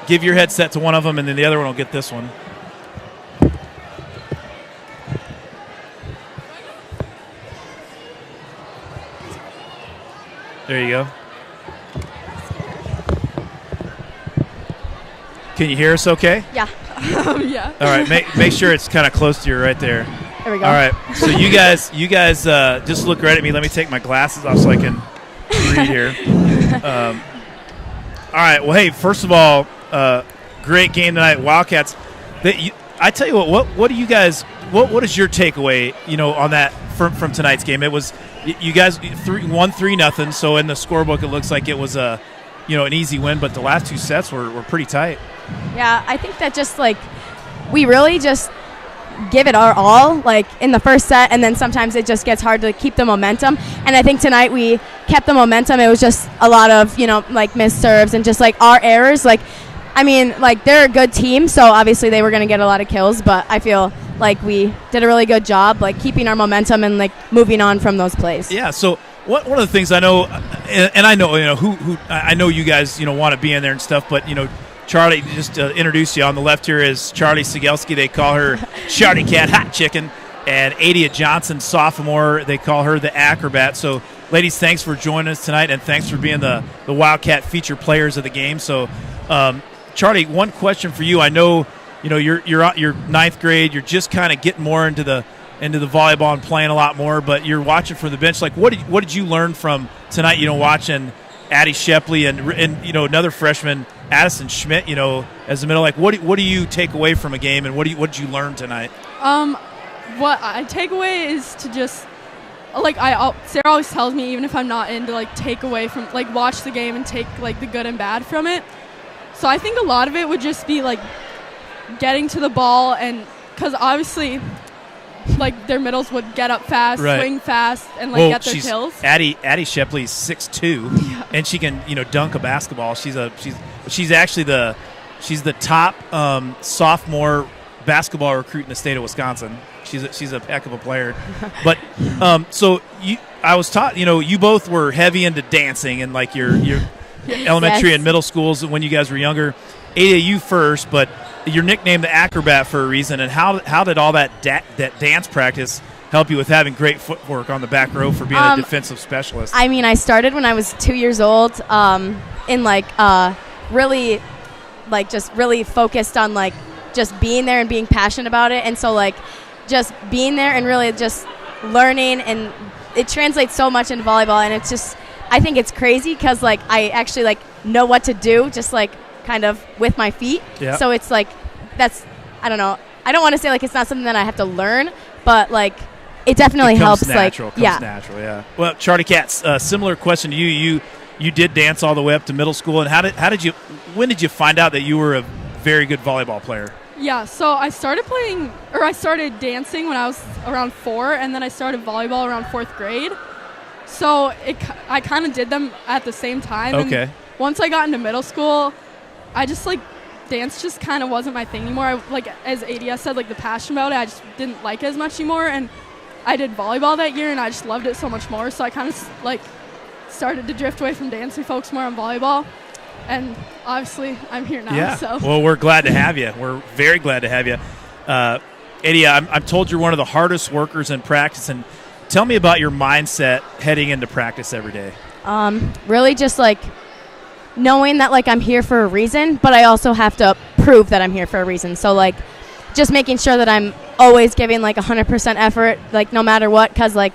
give your headset to one of them, and then the other one will get this one. There you go. Can you hear us okay? Yeah. Yeah. All right, make sure it's kind of close to you right there. There we go. All right, so you guys just look right at me. Let me take my glasses off so I can read here. All right, well, hey, first of all, great game tonight, Wildcats. I tell you what do you guys? What is your takeaway? On that from tonight's game? It was you guys 1-3-0. So in the scorebook, it looks like it was an easy win, but the last 2 sets were pretty tight. Yeah, I think that just like we really just give it our all, like in the first set, and then sometimes it just gets hard to keep the momentum. And I think tonight we kept the momentum. It was just a lot of like missed serves and just like our errors. Like, I mean, like they're a good team, so obviously they were going to get a lot of kills, but I feel like we did a really good job like keeping our momentum and like moving on from those plays. Yeah. So one of the things I know, and I know who I know you guys want to be in there and stuff, but Charlie, just to introduce you, on the left here is Charlie Sigelski. They call her Charlie Cat Hot Chicken. And Adia Johnson, sophomore, they call her the Acrobat. So, ladies, thanks for joining us tonight, and thanks for being the Wildcat feature players of the game. So, Charlie, one question for you. I know you're ninth grade. You're just kind of getting more into the volleyball and playing a lot more, but you're watching from the bench. Like, what did you learn from tonight? Watching Addie Shepley and another freshman, Addison Schmidt, as the middle. Like, what do you take away from a game, and what did you learn tonight? What I take away is to just like Sarah always tells me, even if I'm not in, to like take away from like watch the game and take like the good and bad from it. So I think a lot of it would just be like getting to the ball, and because obviously like their middles would get up fast, right, swing fast, and like get their kills. Addie Shepley's 6'2", yeah, and she can dunk a basketball. She's actually the top sophomore basketball recruit in the state of Wisconsin. She's a heck of a player. But so I was taught you both were heavy into dancing and like your elementary and middle schools when you guys were younger. Adia, you first, but you're nicknamed the Acrobat for a reason. And how did all that dance practice help you with having great footwork on the back row for being a defensive specialist? I mean, I started when I was 2 years old, in really like just really focused on like just being there and being passionate about it. And so like just being there and really just learning, and it translates so much into volleyball. And it's just, I think it's crazy because like I actually like know what to do just like kind of with my feet. Yep. So it's like I don't know. I don't want to say like it's not something that I have to learn, but like it definitely helps. Natural. Yeah. Well, Charlie Katz, similar question to you. You did dance all the way up to middle school, and when did you find out that you were a very good volleyball player? Yeah, so I started dancing when I was around 4, and then I started volleyball around 4th grade. So I kind of did them at the same time. Okay. And once I got into middle school, I just like dance just kind of wasn't my thing anymore. Like as ADS said, like the passion about it, I just didn't like it as much anymore. And I did volleyball that year, and I just loved it so much more. So I kind of like started to drift away from dance and focus more on volleyball. And obviously, I'm here now. Yeah. So. Well, we're glad to have you. We're very glad to have you. Adia, I'm told you're one of the hardest workers in practice. And tell me about your mindset heading into practice every day. Really just like knowing that like I'm here for a reason, but I also have to prove that I'm here for a reason. So like just making sure that I'm always giving like 100% effort, like no matter what, because like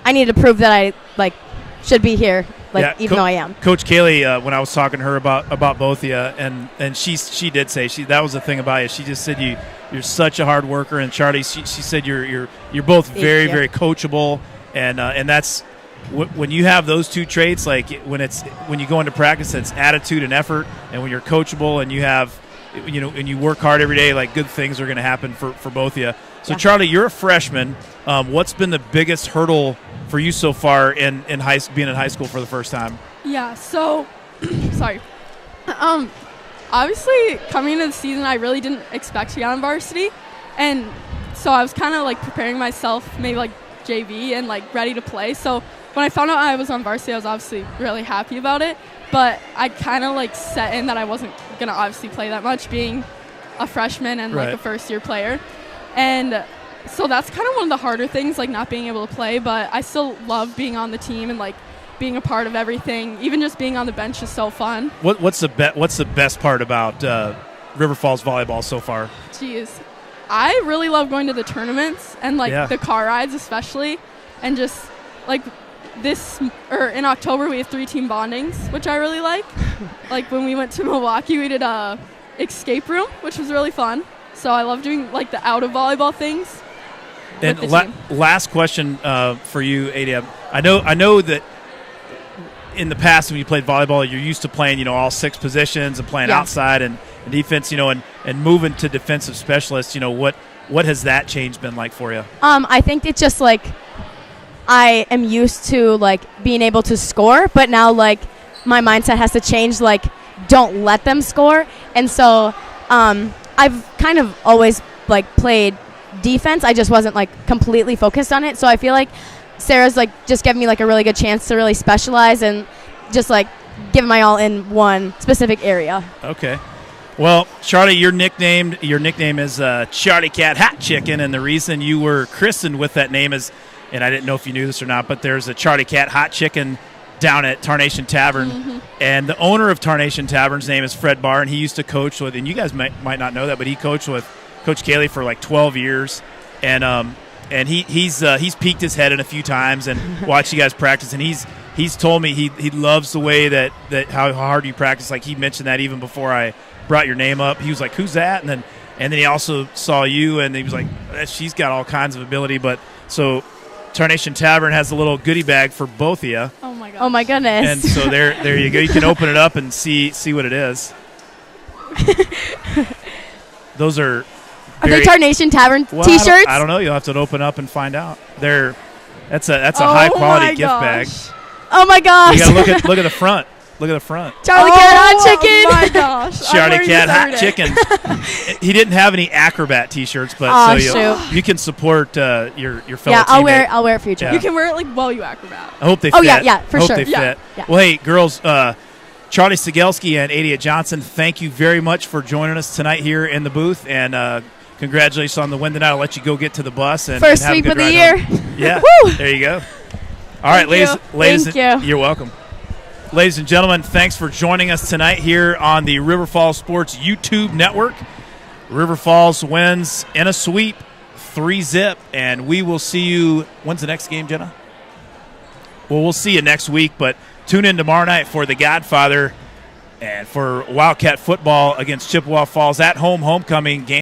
I need to prove that I like should be here. Like, even though I am. Coach Kaylee, when I was talking to her about both of you, and she did say that was the thing about you. She just said you're such a hard worker, and Charlie, she said you're both very very coachable, and that's when you have those two traits. Like when you go into practice, it's attitude and effort, and when you're coachable and you have and you work hard every day, like good things are going to happen for both of you. So Charlie, you're a freshman. What's been the biggest hurdle for you so far being in high school for the first time? Yeah, so sorry. Obviously coming into the season, I really didn't expect to get on varsity, and so I was kind of like preparing myself, maybe like JV and like ready to play. So when I found out I was on varsity, I was obviously really happy about it, but I kind of like set in that I wasn't gonna obviously play that much, being a freshman and like a first year player. And so that's kind of one of the harder things, like not being able to play, but I still love being on the team and like being a part of everything. Even just being on the bench is so fun. What's the best part about River Falls volleyball so far? Jeez, I really love going to the tournaments and like the car rides especially, and just like in October we have 3-team bondings, which I really like. Like when we went to Milwaukee, we did a escape room, which was really fun. So I love doing like the out of volleyball things. And with the team. last question for you, Ada. I know that in the past when you played volleyball, you're used to playing, all 6 positions and playing Yeah. outside and defense, and moving to defensive specialists. What has that change been like for you? I think it's just like I am used to like being able to score, but now like my mindset has to change. Like, don't let them score, and so I've kind of always like played defense. I just wasn't like completely focused on it. So I feel like Sarah's like just giving me like a really good chance to really specialize and just like give my all in one specific area. Okay. Well, Charlie, your nickname is Charlie Cat Hot Chicken, and the reason you were christened with that name is, and I didn't know if you knew this or not, but there's a Charlie Cat Hot Chicken down at Tarnation Tavern, and the owner of Tarnation Tavern's name is Fred Barr, and he used to coach with, and you guys might not know that, but he coached with Coach Kaylee for like 12 years, and he's peeked his head in a few times and watched you guys practice, and he's told me he loves the way that how hard you practice. Like, he mentioned that even before I brought your name up. He was like, "Who's that?" And then he also saw you, and he was like, "She's got all kinds of ability." But so Tarnation Tavern has a little goodie bag for both of you. Oh my gosh. Oh my goodness. And so there you go. You can open it up and see what it is. Those are they Tarnation Tavern well, T-shirts? I don't know. You'll have to open up and find out. That's a high quality gift bag. Oh my gosh. You gotta look at the front. Look at the front. Charlie Cat Hot Chicken. Oh my gosh. Charlie Cat Hot Chicken. He didn't have any Acrobat T-shirts, but you can support your fellow teammate. I'll wear it future. Yeah. You can wear it like while you acrobat. I hope they fit. Oh yeah, for I hope sure. they Yeah. fit. Yeah. Well, hey, girls, Charlie Sigelski and Adia Johnson, thank you very much for joining us tonight here in the booth, and congratulations on the win tonight. I'll let you go get to the bus and First have a sweep good of the ride year. home. Yeah, Woo! there you go. All right, ladies, Thank you. you're welcome. Ladies and gentlemen, thanks for joining us tonight here on the River Falls Sports YouTube network. River Falls wins in a sweep, 3-0, and we will see you. When's the next game, Jenna? Well, we'll see you next week, but tune in tomorrow night for The Godfather and for Wildcat football against Chippewa Falls at home homecoming game.